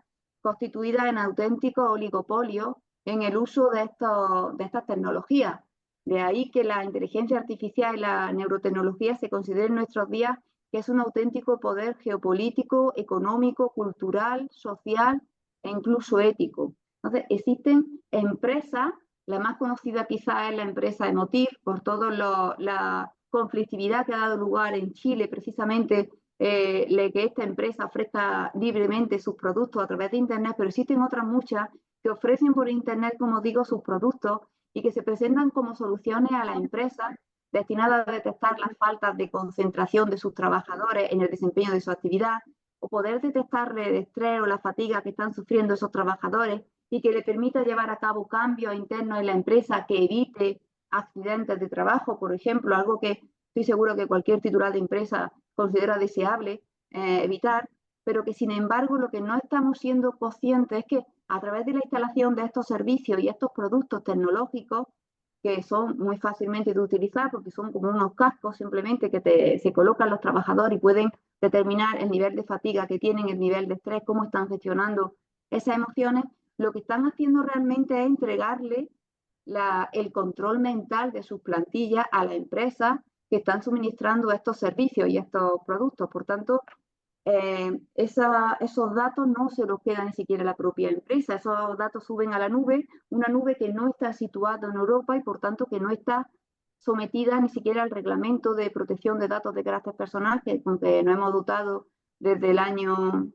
constituidas en auténticos oligopolios en el uso de estas tecnologías. De ahí que la inteligencia artificial y la neurotecnología se consideren en nuestros días que es un auténtico poder geopolítico, económico, cultural, social e incluso ético. Entonces, existen empresas, la más conocida quizás es la empresa Emotiv, por toda la conflictividad que ha dado lugar en Chile precisamente que esta empresa ofrezca libremente sus productos a través de Internet, pero existen otras muchas que ofrecen por Internet, como digo, sus productos y que se presentan como soluciones a las empresas destinadas a detectar las faltas de concentración de sus trabajadores en el desempeño de su actividad, o poder detectarle el estrés o la fatiga que están sufriendo esos trabajadores y que le permita llevar a cabo cambios internos en la empresa que evite accidentes de trabajo, por ejemplo, algo que estoy seguro que cualquier titular de empresa considera deseable evitar, pero que sin embargo lo que no estamos siendo conscientes es que a través de la instalación de estos servicios y estos productos tecnológicos, que son muy fácilmente de utilizar porque son como unos cascos simplemente que se colocan los trabajadores y pueden determinar el nivel de fatiga que tienen, el nivel de estrés, cómo están gestionando esas emociones, lo que están haciendo realmente es entregarle el control mental de sus plantillas a la empresa que están suministrando estos servicios y estos productos. Por tanto, esos datos no se los queda ni siquiera la propia empresa. Esos datos suben a la nube, una nube que no está situada en Europa y por tanto que no está sometida ni siquiera al reglamento de protección de datos de carácter personal, con que nos hemos dotado desde el año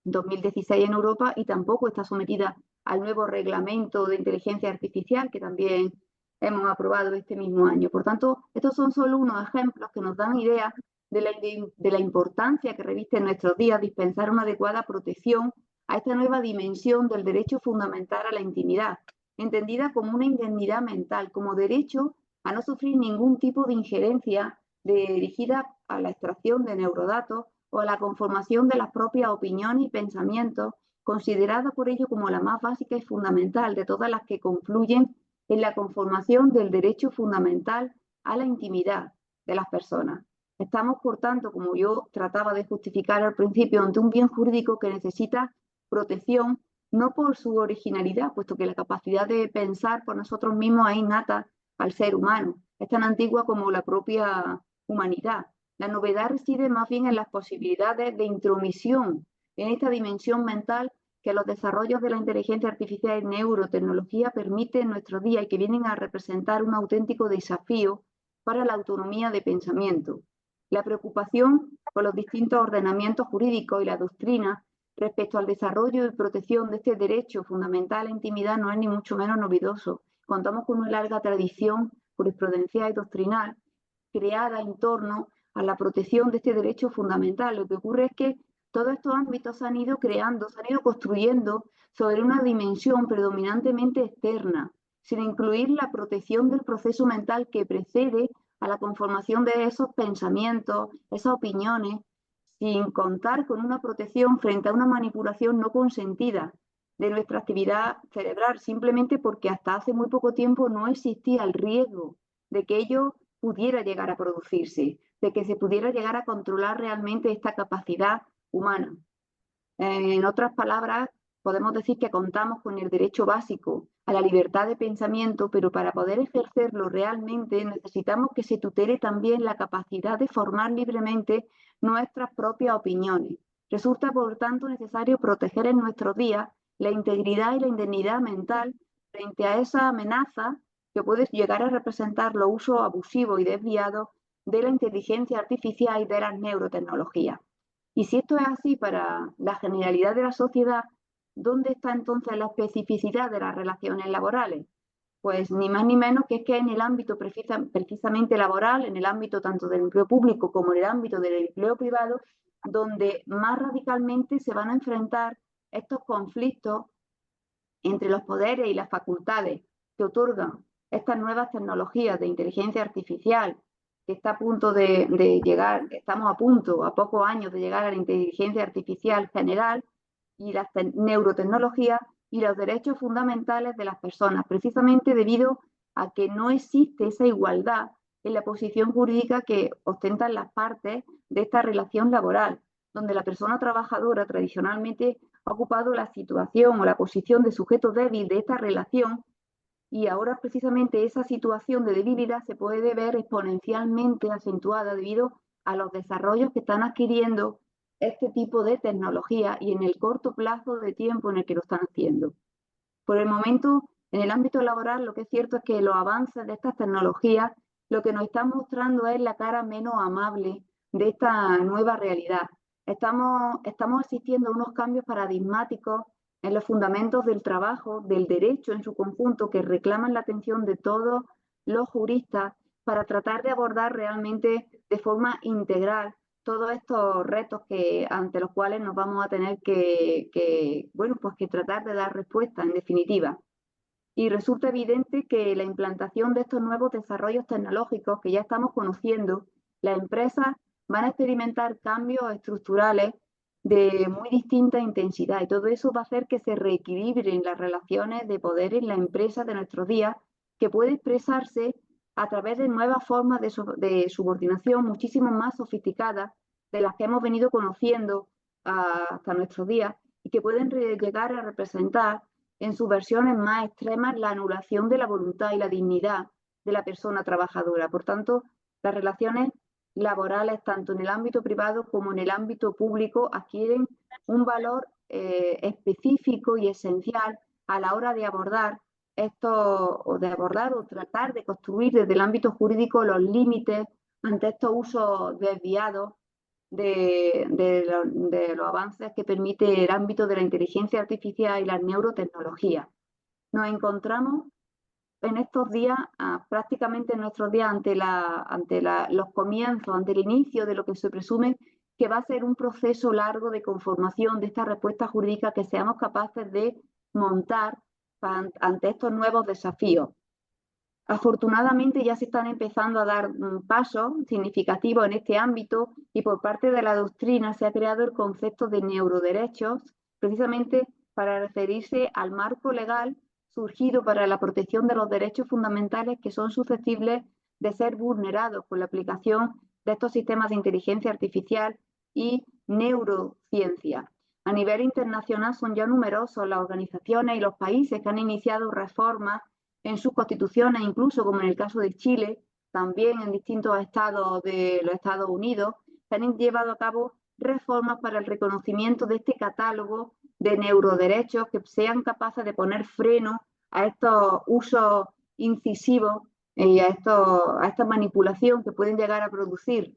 2016 en Europa, y tampoco está sometida al nuevo reglamento de inteligencia artificial que también hemos aprobado este mismo año. Por tanto, estos son solo unos ejemplos que nos dan idea de la importancia que reviste en nuestros días dispensar una adecuada protección a esta nueva dimensión del derecho fundamental a la intimidad, entendida como una indemnidad mental, como derecho a no sufrir ningún tipo de injerencia dirigida a la extracción de neurodatos o a la conformación de las propias opiniones y pensamientos, considerada por ello como la más básica y fundamental de todas las que confluyen en la conformación del derecho fundamental a la intimidad de las personas. Estamos, por tanto, como yo trataba de justificar al principio, ante un bien jurídico que necesita protección, no por su originalidad, puesto que la capacidad de pensar por nosotros mismos es innata al ser humano, es tan antigua como la propia humanidad. La novedad reside más bien en las posibilidades de intromisión en esta dimensión mental que los desarrollos de la inteligencia artificial y neurotecnología permiten en nuestros días y que vienen a representar un auténtico desafío para la autonomía de pensamiento. La preocupación por los distintos ordenamientos jurídicos y la doctrina respecto al desarrollo y protección de este derecho fundamental a la intimidad no es ni mucho menos novedoso. Contamos con una larga tradición jurisprudencial y doctrinal creada en torno a la protección de este derecho fundamental. Lo que ocurre es que todos estos ámbitos se han ido creando, se han ido construyendo sobre una dimensión predominantemente externa, sin incluir la protección del proceso mental que precede a la conformación de esos pensamientos, esas opiniones, sin contar con una protección frente a una manipulación no consentida de nuestra actividad cerebral, simplemente porque hasta hace muy poco tiempo no existía el riesgo de que ello pudiera llegar a producirse, de que se pudiera llegar a controlar realmente esta capacidad humana. En otras palabras, podemos decir que contamos con el derecho básico a la libertad de pensamiento, pero para poder ejercerlo realmente necesitamos que se tutele también la capacidad de formar libremente nuestras propias opiniones. Resulta, por tanto, necesario proteger en nuestros días la integridad y la indemnidad mental frente a esa amenaza que puede llegar a representar los usos abusivos y desviados de la inteligencia artificial y de las neurotecnologías. Y si esto es así para la generalidad de la sociedad, ¿dónde está entonces la especificidad de las relaciones laborales? Pues ni más ni menos que es que en el ámbito precisamente laboral, en el ámbito tanto del empleo público como en el ámbito del empleo privado, donde más radicalmente se van a enfrentar estos conflictos entre los poderes y las facultades que otorgan estas nuevas tecnologías de inteligencia artificial, que está a punto de llegar, estamos a punto, a pocos años de llegar a la inteligencia artificial general, y las neurotecnologías y los derechos fundamentales de las personas, precisamente debido a que no existe esa igualdad en la posición jurídica que ostentan las partes de esta relación laboral, donde la persona trabajadora tradicionalmente ha ocupado la situación o la posición de sujeto débil de esta relación, y ahora precisamente esa situación de debilidad se puede ver exponencialmente acentuada debido a los desarrollos que están adquiriendo este tipo de tecnología y en el corto plazo de tiempo en el que lo están haciendo. Por el momento, en el ámbito laboral, lo que es cierto es que los avances de estas tecnologías lo que nos están mostrando es la cara menos amable de esta nueva realidad. Estamos asistiendo a unos cambios paradigmáticos en los fundamentos del trabajo, del derecho en su conjunto, que reclaman la atención de todos los juristas para tratar de abordar realmente de forma integral todos estos retos ante los cuales nos vamos a tener que tratar de dar respuesta, en definitiva. Y resulta evidente que la implantación de estos nuevos desarrollos tecnológicos que ya estamos conociendo, las empresas van a experimentar cambios estructurales de muy distinta intensidad, y todo eso va a hacer que se reequilibren las relaciones de poder en la empresa de nuestros días, que puede expresarse a través de nuevas formas de subordinación muchísimo más sofisticadas de las que hemos venido conociendo hasta nuestros días, y que pueden llegar a representar en sus versiones más extremas la anulación de la voluntad y la dignidad de la persona trabajadora. Por tanto, las relaciones laborales, tanto en el ámbito privado como en el ámbito público, adquieren un valor específico y esencial a la hora de abordar o tratar de construir desde el ámbito jurídico los límites ante estos usos desviados de los avances que permite el ámbito de la inteligencia artificial y las neurotecnologías. Nos encontramos en estos días, prácticamente en nuestros días, ante los comienzos, ante el inicio de lo que se presume que va a ser un proceso largo de conformación de esta respuesta jurídica que seamos capaces de montar ante estos nuevos desafíos. Afortunadamente ya se están empezando a dar pasos significativos en este ámbito, y por parte de la doctrina se ha creado el concepto de neuroderechos, precisamente para referirse al marco legal surgido para la protección de los derechos fundamentales que son susceptibles de ser vulnerados por la aplicación de estos sistemas de inteligencia artificial y neurociencia. A nivel internacional son ya numerosos las organizaciones y los países que han iniciado reformas en sus constituciones, incluso como en el caso de Chile, también en distintos estados de los Estados Unidos, se han llevado a cabo reformas para el reconocimiento de este catálogo de neuroderechos que sean capaces de poner freno a estos usos incisivos y a esta manipulación que pueden llegar a producir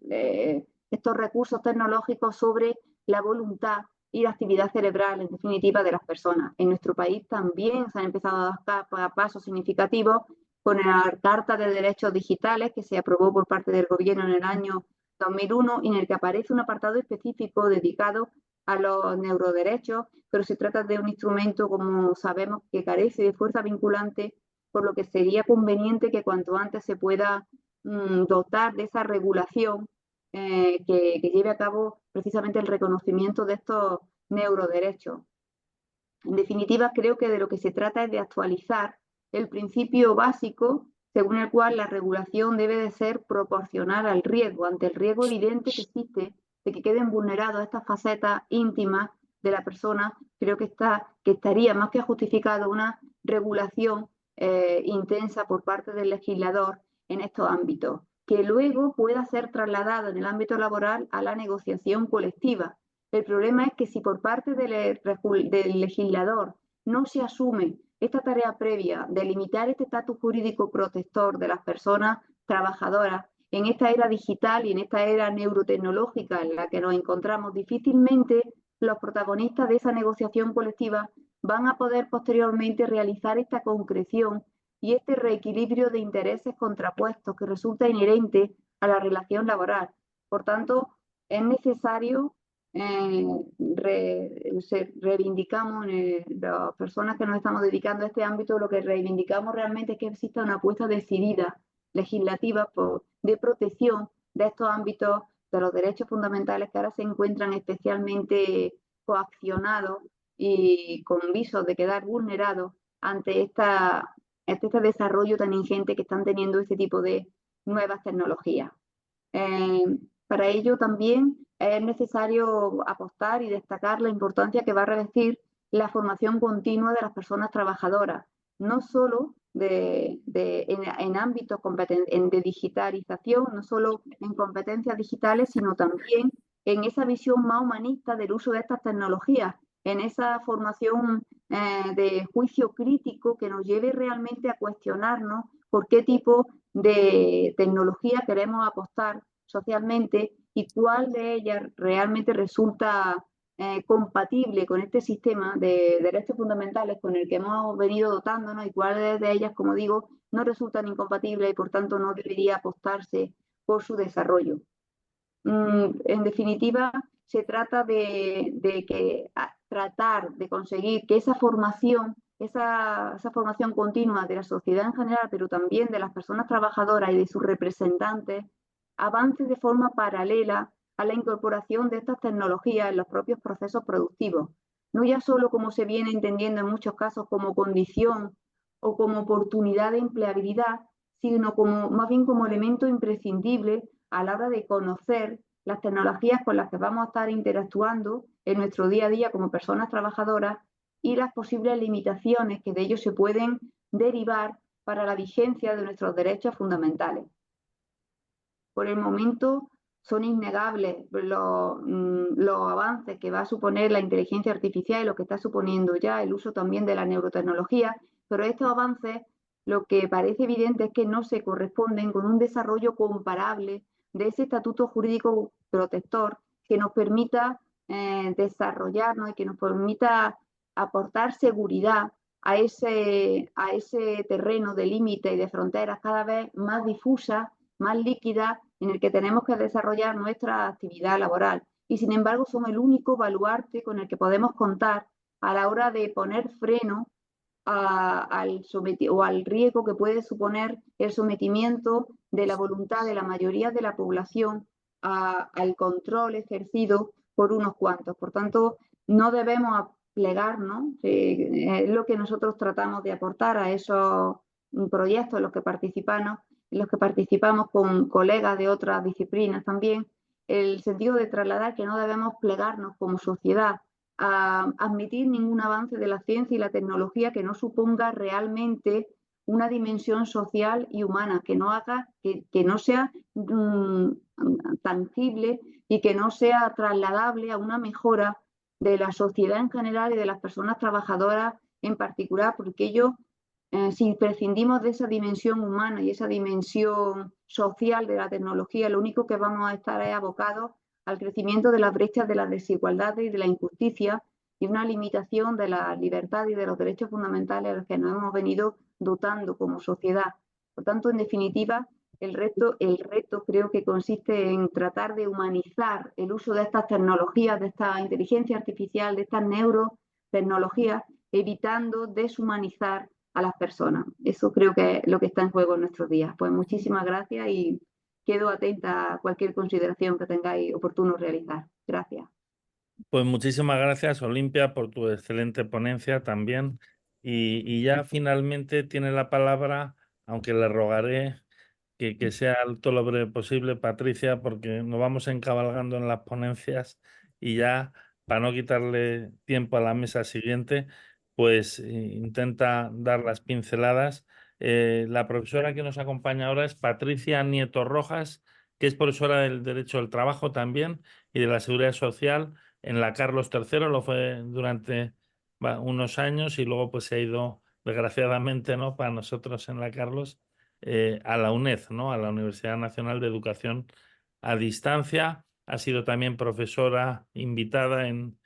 estos recursos tecnológicos sobre la voluntad y la actividad cerebral, en definitiva, de las personas. En nuestro país también se han empezado a dar pasos significativos con la Carta de Derechos Digitales que se aprobó por parte del Gobierno en el año 2001, en el que aparece un apartado específico dedicado a los neuroderechos, pero se trata de un instrumento, como sabemos, que carece de fuerza vinculante, por lo que sería conveniente que cuanto antes se pueda dotar de esa regulación que lleve a cabo precisamente el reconocimiento de estos neuroderechos. En definitiva, creo que de lo que se trata es de actualizar el principio básico según el cual la regulación debe de ser proporcional al riesgo, ante el riesgo evidente que existe de que queden vulneradas estas facetas íntimas de la persona. Creo que estaría más que justificado una regulación intensa por parte del legislador en estos ámbitos, que luego pueda ser trasladado en el ámbito laboral a la negociación colectiva. El problema es que si por parte del legislador no se asume esta tarea previa de limitar este estatus jurídico protector de las personas trabajadoras en esta era digital y en esta era neurotecnológica en la que nos encontramos, difícilmente los protagonistas de esa negociación colectiva van a poder posteriormente realizar esta concreción y este reequilibrio de intereses contrapuestos que resulta inherente a la relación laboral. Por tanto, es necesario reivindicamos, las personas que nos estamos dedicando a este ámbito, lo que reivindicamos realmente es que exista una apuesta decidida legislativa de protección de estos ámbitos de los derechos fundamentales que ahora se encuentran especialmente coaccionados y con visos de quedar vulnerados ante este desarrollo tan ingente que están teniendo este tipo de nuevas tecnologías. Para ello también es necesario apostar y destacar la importancia que va a revestir la formación continua de las personas trabajadoras, no solo en ámbitos de digitalización, no solo en competencias digitales, sino también en esa visión más humanista del uso de estas tecnologías, en esa formación de juicio crítico que nos lleve realmente a cuestionarnos por qué tipo de tecnología queremos apostar socialmente y cuál de ellas realmente resulta compatible con este sistema de derechos fundamentales con el que hemos venido dotándonos y cuáles de ellas, como digo, no resultan incompatibles y por tanto no debería apostarse por su desarrollo. En definitiva, se trata tratar de conseguir que esa formación continua de la sociedad en general, pero también de las personas trabajadoras y de sus representantes, avance de forma paralela a la incorporación de estas tecnologías en los propios procesos productivos, no ya solo como se viene entendiendo en muchos casos como condición o como oportunidad de empleabilidad, sino más bien como elemento imprescindible a la hora de conocer las tecnologías con las que vamos a estar interactuando en nuestro día a día como personas trabajadoras y las posibles limitaciones que de ello se pueden derivar para la vigencia de nuestros derechos fundamentales. Por el momento son innegables los avances que va a suponer la inteligencia artificial y lo que está suponiendo ya el uso también de la neurotecnología, pero estos avances lo que parece evidente es que no se corresponden con un desarrollo comparable de ese estatuto jurídico protector que nos permita desarrollarnos y que nos permita aportar seguridad a ese terreno de límite y de fronteras cada vez más difusa, más líquida, en el que tenemos que desarrollar nuestra actividad laboral. Y sin embargo son el único baluarte con el que podemos contar a la hora de poner freno al riesgo que puede suponer el sometimiento de la voluntad de la mayoría de la población al control ejercido por unos cuantos. Por tanto, no debemos plegarnos, es lo que nosotros tratamos de aportar a esos proyectos en los que participamos con colegas de otras disciplinas también, el sentido de trasladar que no debemos plegarnos como sociedad a admitir ningún avance de la ciencia y la tecnología que no suponga realmente una dimensión social y humana, que no sea tangible y que no sea trasladable a una mejora de la sociedad en general y de las personas trabajadoras en particular, porque si prescindimos de esa dimensión humana y esa dimensión social de la tecnología, lo único que vamos a estar es abocados al crecimiento de las brechas de las desigualdades y de la injusticia y una limitación de la libertad y de los derechos fundamentales a los que nos hemos venido dotando como sociedad. Por tanto, en definitiva, el reto creo que consiste en tratar de humanizar el uso de estas tecnologías, de esta inteligencia artificial, de estas neurotecnologías, evitando deshumanizar a las personas. Eso creo que es lo que está en juego en nuestros días. Pues muchísimas gracias y quedo atenta a cualquier consideración que tengáis oportuno realizar. Gracias. Pues muchísimas gracias, Olimpia, por tu excelente ponencia también. Y ya finalmente tiene la palabra, aunque le rogaré que sea todo lo breve posible, Patricia, porque nos vamos encabalgando en las ponencias y ya, para no quitarle tiempo a la mesa siguiente, pues intenta dar las pinceladas. La profesora que nos acompaña ahora es Patricia Nieto Rojas, que es profesora del Derecho del Trabajo también y de la Seguridad Social en la Carlos III, lo fue durante unos años y luego pues se ha ido, desgraciadamente, ¿no?, para nosotros en la Carlos, a la UNED, ¿no?, a la Universidad Nacional de Educación a Distancia. Ha sido también profesora invitada en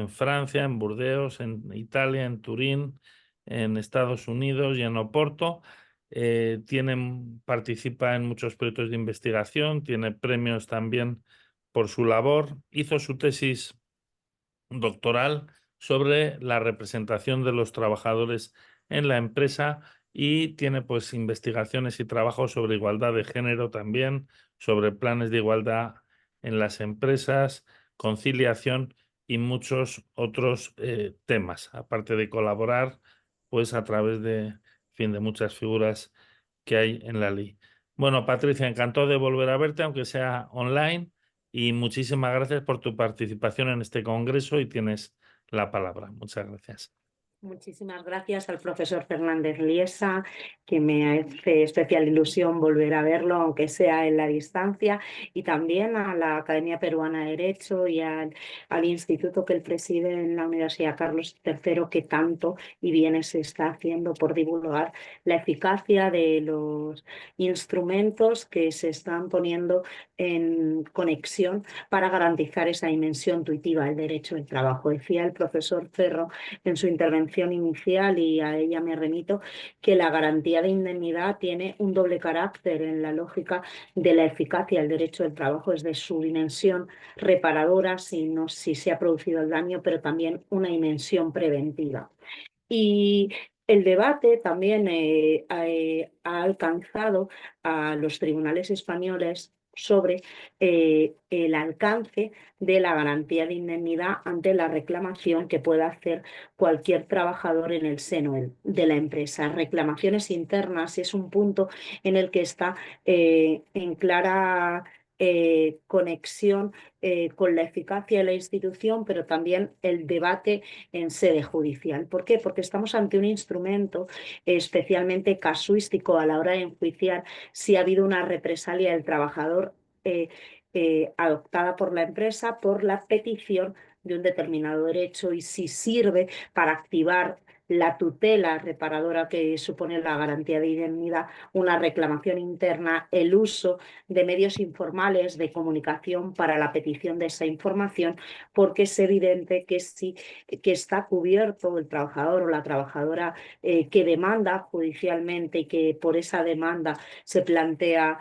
Francia, en Burdeos, en Italia, en Turín, en Estados Unidos y en Oporto. Participa en muchos proyectos de investigación, tiene premios también por su labor. Hizo su tesis doctoral sobre la representación de los trabajadores en la empresa y tiene pues investigaciones y trabajos sobre igualdad de género también, sobre planes de igualdad en las empresas, conciliación y muchos otros temas, aparte de colaborar pues a través de, en fin, de muchas figuras que hay en la ley. Bueno, Patricia, encantado de volver a verte, aunque sea online, y muchísimas gracias por tu participación en este congreso y tienes la palabra. Muchas gracias. Muchísimas gracias al profesor Fernández Liesa, que me hace especial ilusión volver a verlo, aunque sea en la distancia, y también a la Academia Peruana de Derecho y al instituto que él preside en la Universidad Carlos III, que tanto y bien se está haciendo por divulgar la eficacia de los instrumentos que se están poniendo en conexión para garantizar esa dimensión intuitiva del derecho del trabajo. Decía el profesor Ferro en su intervención inicial, y a ella me remito, que la garantía de indemnidad tiene un doble carácter en la lógica de la eficacia del derecho del trabajo, es de su dimensión reparadora si se ha producido el daño, pero también una dimensión preventiva. Y el debate también ha alcanzado a los tribunales españoles sobre el alcance de la garantía de indemnidad ante la reclamación que pueda hacer cualquier trabajador en el seno de la empresa. Reclamaciones internas es un punto en el que está en clara conexión con la eficacia de la institución, pero también el debate en sede judicial. ¿Por qué? Porque estamos ante un instrumento especialmente casuístico a la hora de enjuiciar si ha habido una represalia del trabajador adoptada por la empresa por la petición de un determinado derecho, y si sirve para activar la tutela reparadora que supone la garantía de indemnidad, una reclamación interna, el uso de medios informales de comunicación para la petición de esa información, porque es evidente que sí, que está cubierto el trabajador o la trabajadora que demanda judicialmente, y que por esa demanda se plantea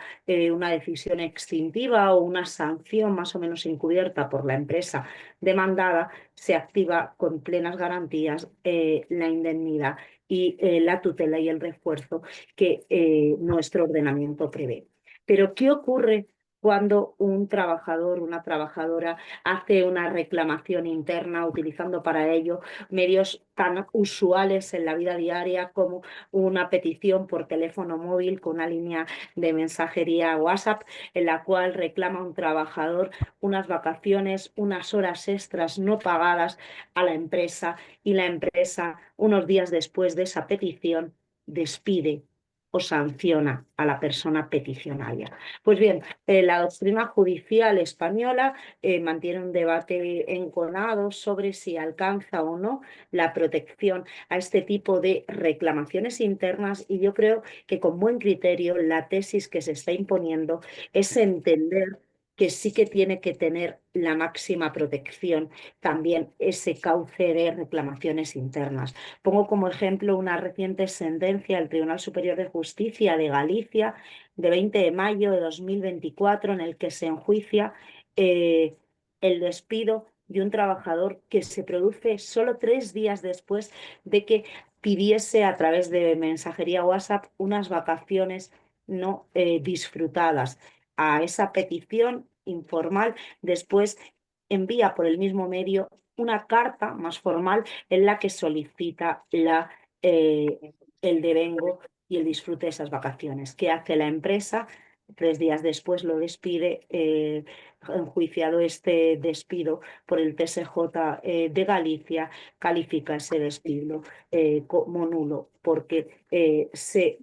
una decisión extintiva o una sanción más o menos encubierta por la empresa demandada, se activa con plenas garantías la indemnidad y la tutela y el refuerzo que nuestro ordenamiento prevé. Pero ¿qué ocurre cuando un trabajador, una trabajadora hace una reclamación interna utilizando para ello medios tan usuales en la vida diaria como una petición por teléfono móvil con una línea de mensajería WhatsApp, en la cual reclama un trabajador unas vacaciones, unas horas extras no pagadas a la empresa, y la empresa, unos días después de esa petición, despide o sanciona a la persona peticionaria? Pues bien, la doctrina judicial española mantiene un debate enconado sobre si alcanza o no la protección a este tipo de reclamaciones internas, y yo creo que con buen criterio la tesis que se está imponiendo es entender que sí que tiene que tener la máxima protección también ese cauce de reclamaciones internas. Pongo como ejemplo una reciente sentencia del Tribunal Superior de Justicia de Galicia de 20 de mayo de 2024 en el que se enjuicia el despido de un trabajador que se produce solo 3 días después de que pidiese a través de mensajería WhatsApp unas vacaciones no disfrutadas. A esa petición informal después envía por el mismo medio una carta más formal en la que solicita el devengo y el disfrute de esas vacaciones. ¿Qué hace la empresa? 3 días después lo despide, enjuiciado este despido por el TSJ de Galicia, califica ese despido como nulo porque se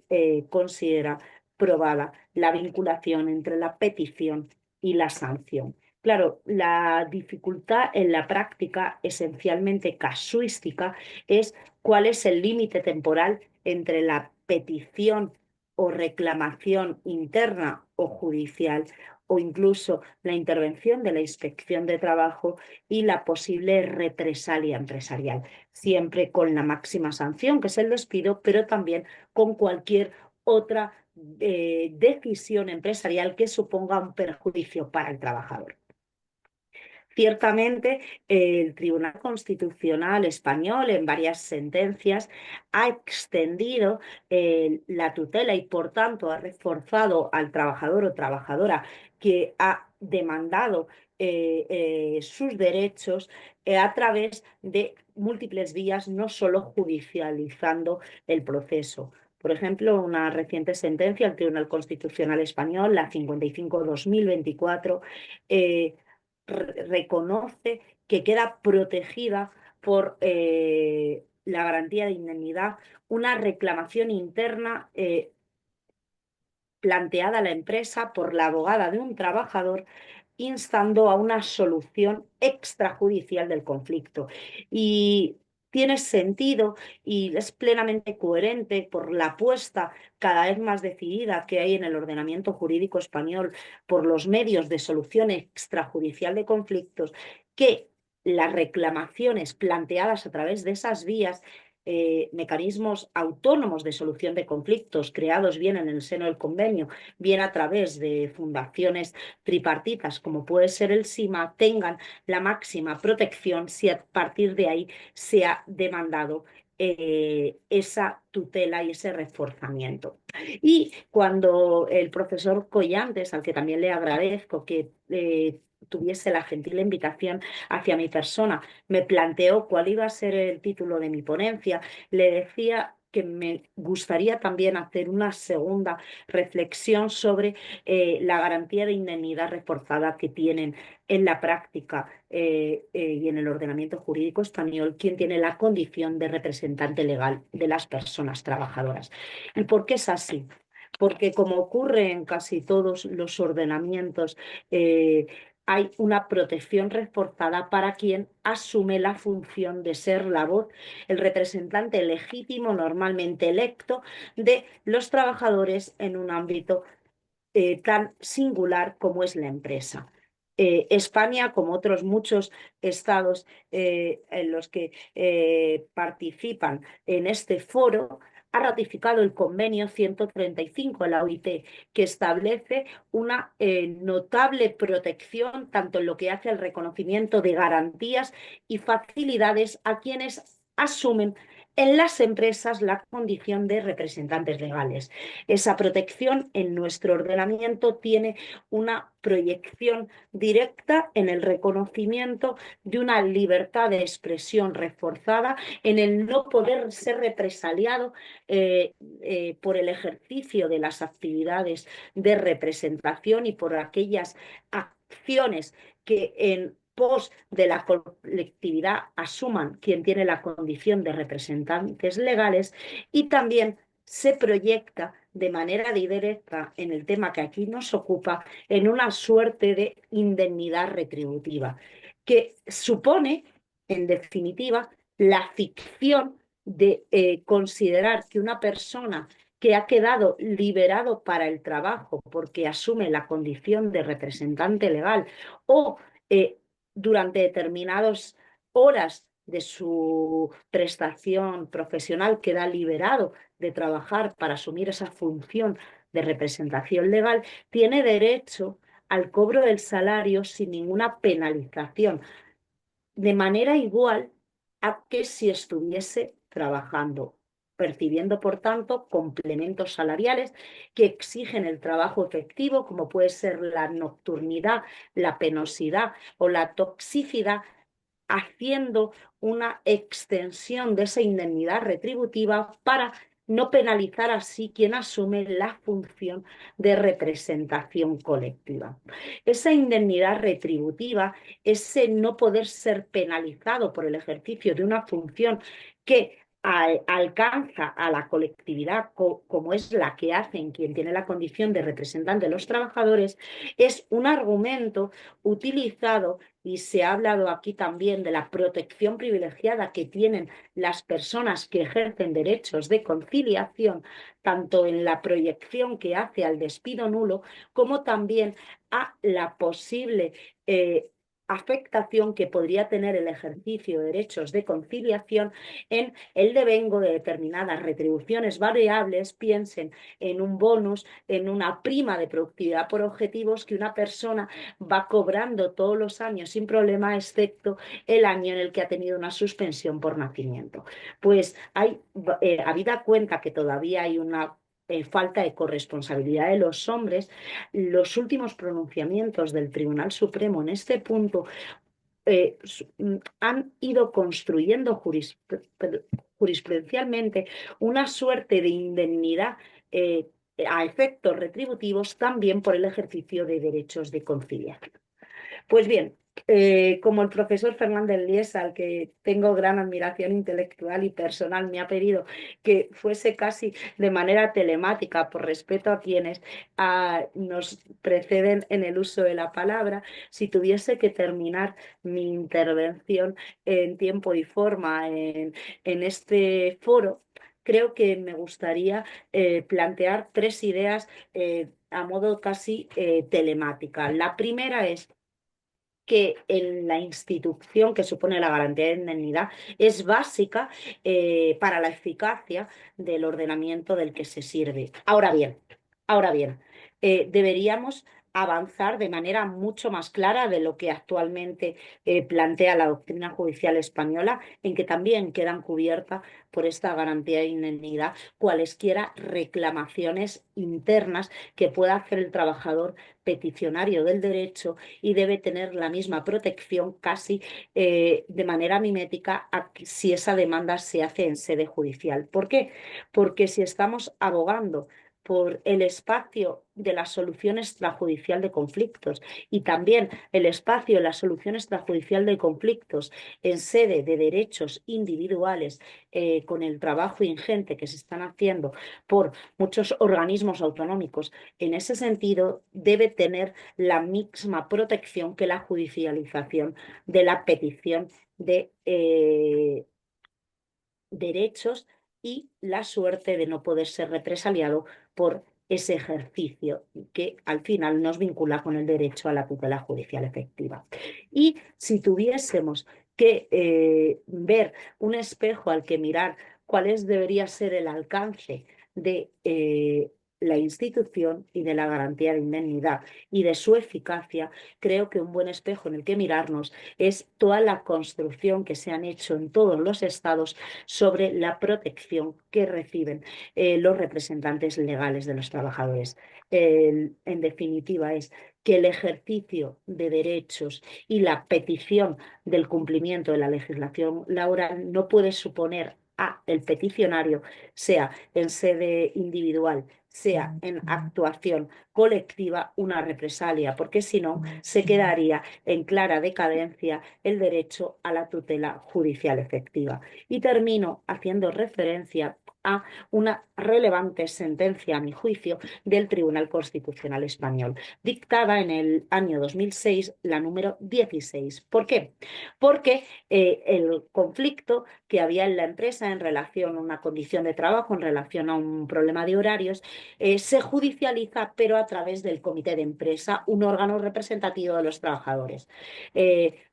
considera probada la vinculación entre la petición y la sanción. Claro, la dificultad en la práctica, esencialmente casuística, es cuál es el límite temporal entre la petición o reclamación interna o judicial o incluso la intervención de la inspección de trabajo y la posible represalia empresarial, siempre con la máxima sanción, que es el despido, pero también con cualquier otra decisión empresarial que suponga un perjuicio para el trabajador. Ciertamente, el Tribunal Constitucional español en varias sentencias ha extendido la tutela y, por tanto, ha reforzado al trabajador o trabajadora que ha demandado sus derechos a través de múltiples vías, no solo judicializando el proceso. Por ejemplo, una reciente sentencia del Tribunal Constitucional español, la 55/2024, reconoce que queda protegida por la garantía de indemnidad una reclamación interna planteada a la empresa por la abogada de un trabajador instando a una solución extrajudicial del conflicto. Y tiene sentido y es plenamente coherente por la apuesta cada vez más decidida que hay en el ordenamiento jurídico español por los medios de solución extrajudicial de conflictos, que las reclamaciones planteadas a través de esas vías, mecanismos autónomos de solución de conflictos creados bien en el seno del convenio, bien a través de fundaciones tripartitas como puede ser el SIMA, tengan la máxima protección si a partir de ahí se ha demandado esa tutela y ese reforzamiento. Y cuando el profesor Collantes, al que también le agradezco que tuviese la gentil invitación hacia mi persona, me planteó cuál iba a ser el título de mi ponencia, le decía que me gustaría también hacer una segunda reflexión sobre la garantía de indemnidad reforzada que tienen en la práctica y en el ordenamiento jurídico español quien tiene la condición de representante legal de las personas trabajadoras. ¿Y por qué es así? Porque como ocurre en casi todos los ordenamientos, hay una protección reforzada para quien asume la función de ser la voz, el representante legítimo, normalmente electo, de los trabajadores en un ámbito tan singular como es la empresa. España, como otros muchos estados en los que participan en este foro, ha ratificado el convenio 135 de la OIT, que establece una notable protección tanto en lo que hace al reconocimiento de garantías y facilidades a quienes asumen en las empresas la condición de representantes legales. Esa protección en nuestro ordenamiento tiene una proyección directa en el reconocimiento de una libertad de expresión reforzada, en el no poder ser represaliado por el ejercicio de las actividades de representación y por aquellas acciones que en pos de la colectividad asuman quien tiene la condición de representantes legales, y también se proyecta de manera directa en el tema que aquí nos ocupa en una suerte de indemnidad retributiva, que supone, en definitiva, la ficción de considerar que una persona que ha quedado liberado para el trabajo porque asume la condición de representante legal o durante determinadas horas de su prestación profesional queda liberado de trabajar para asumir esa función de representación legal, tiene derecho al cobro del salario sin ninguna penalización, de manera igual a que si estuviese trabajando, percibiendo, por tanto, complementos salariales que exigen el trabajo efectivo, como puede ser la nocturnidad, la penosidad o la toxicidad, haciendo una extensión de esa indemnidad retributiva para no penalizar así quien asume la función de representación colectiva. Esa indemnidad retributiva, ese no poder ser penalizado por el ejercicio de una función que alcanza a la colectividad como es la que hacen quien tiene la condición de representante de los trabajadores, es un argumento utilizado, y se ha hablado aquí también de la protección privilegiada que tienen las personas que ejercen derechos de conciliación, tanto en la proyección que hace al despido nulo, como también a la posible afectación que podría tener el ejercicio de derechos de conciliación en el devengo de determinadas retribuciones variables, piensen en un bonus, en una prima de productividad por objetivos que una persona va cobrando todos los años sin problema, excepto el año en el que ha tenido una suspensión por nacimiento. Pues hay, habida cuenta que todavía hay una falta de corresponsabilidad de los hombres, los últimos pronunciamientos del Tribunal Supremo en este punto han ido construyendo jurisprudencialmente una suerte de indemnidad a efectos retributivos también por el ejercicio de derechos de conciliación. Pues bien, como el profesor Fernández Liesa, al que tengo gran admiración intelectual y personal, me ha pedido que fuese casi de manera telemática, por respeto a quienes nos preceden en el uso de la palabra, si tuviese que terminar mi intervención en tiempo y forma en este foro, creo que me gustaría plantear tres ideas a modo casi telemática. La primera es que en la institución que supone la garantía de indemnidad es básica para la eficacia del ordenamiento del que se sirve. Ahora bien, deberíamos avanzar de manera mucho más clara de lo que actualmente plantea la doctrina judicial española, en que también quedan cubiertas por esta garantía de indemnidad cualesquiera reclamaciones internas que pueda hacer el trabajador peticionario del derecho, y debe tener la misma protección casi de manera mimética si esa demanda se hace en sede judicial. ¿Por qué? Porque si estamos abogando por el espacio de la solución extrajudicial de conflictos y también el espacio de la solución extrajudicial de conflictos en sede de derechos individuales, con el trabajo ingente que se están haciendo por muchos organismos autonómicos, en ese sentido debe tener la misma protección que la judicialización de la petición de derechos y la suerte de no poder ser represaliado por ese ejercicio que al final nos vincula con el derecho a la tutela judicial efectiva. Y si tuviésemos que ver un espejo al que mirar debería ser el alcance de la institución y de la garantía de indemnidad y de su eficacia, creo que un buen espejo en el que mirarnos es toda la construcción que se han hecho en todos los estados sobre la protección que reciben los representantes legales de los trabajadores. En definitiva, es que el ejercicio de derechos y la petición del cumplimiento de la legislación laboral no puede suponer a el peticionario, sea en sede individual, sea en actuación colectiva, una represalia, porque si no se quedaría en clara decadencia el derecho a la tutela judicial efectiva. Y termino haciendo referencia a una relevante sentencia, a mi juicio, del Tribunal Constitucional Español, dictada en el año 2006, la número 16. ¿Por qué? Porque el conflicto que había en la empresa en relación a una condición de trabajo, en relación a un problema de horarios, se judicializa, pero a través del comité de empresa, un órgano representativo de los trabajadores.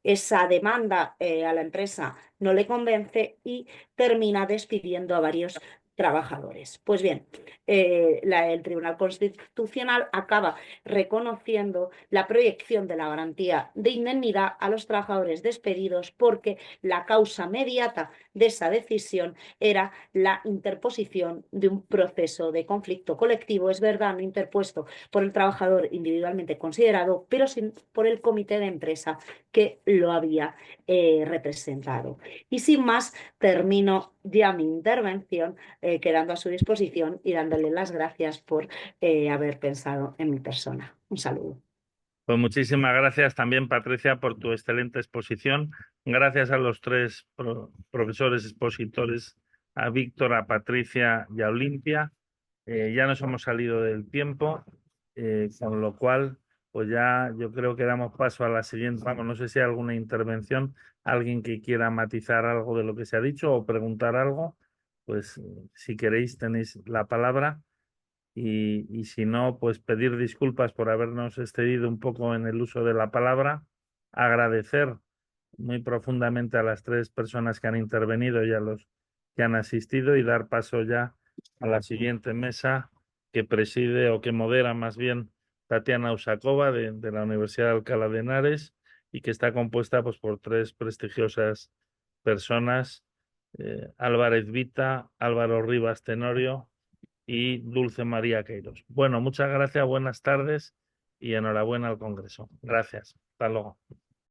Esa demanda a la empresa no le convence y termina despidiendo a varios trabajadores. Pues bien, el Tribunal Constitucional acaba reconociendo la proyección de la garantía de indemnidad a los trabajadores despedidos porque la causa mediata de esa decisión era la interposición de un proceso de conflicto colectivo, es verdad, no interpuesto por el trabajador individualmente considerado, pero sí por el comité de empresa que lo había representado. Y sin más, termino ya mi intervención quedando a su disposición y dándole las gracias por haber pensado en mi persona. Un saludo. Pues muchísimas gracias también, Patricia, por tu excelente exposición. Gracias a los tres profesores expositores, a Víctor, a Patricia y a Olimpia. Ya nos hemos salido del tiempo, con lo cual, pues ya yo creo que damos paso a la siguiente. Vamos, no sé si hay alguna intervención, alguien que quiera matizar algo de lo que se ha dicho o preguntar algo, pues si queréis tenéis la palabra. Y si no, pues pedir disculpas por habernos excedido un poco en el uso de la palabra, agradecer muy profundamente a las tres personas que han intervenido y a los que han asistido y dar paso ya a la siguiente mesa que preside o que modera más bien Tatiana Usakova de la Universidad de Alcalá de Henares y que está compuesta pues, por tres prestigiosas personas, Álvarez Vita, Álvaro Rivas Tenorio y Dulce María Queiroz. Bueno, muchas gracias, buenas tardes y enhorabuena al Congreso. Gracias. Hasta luego.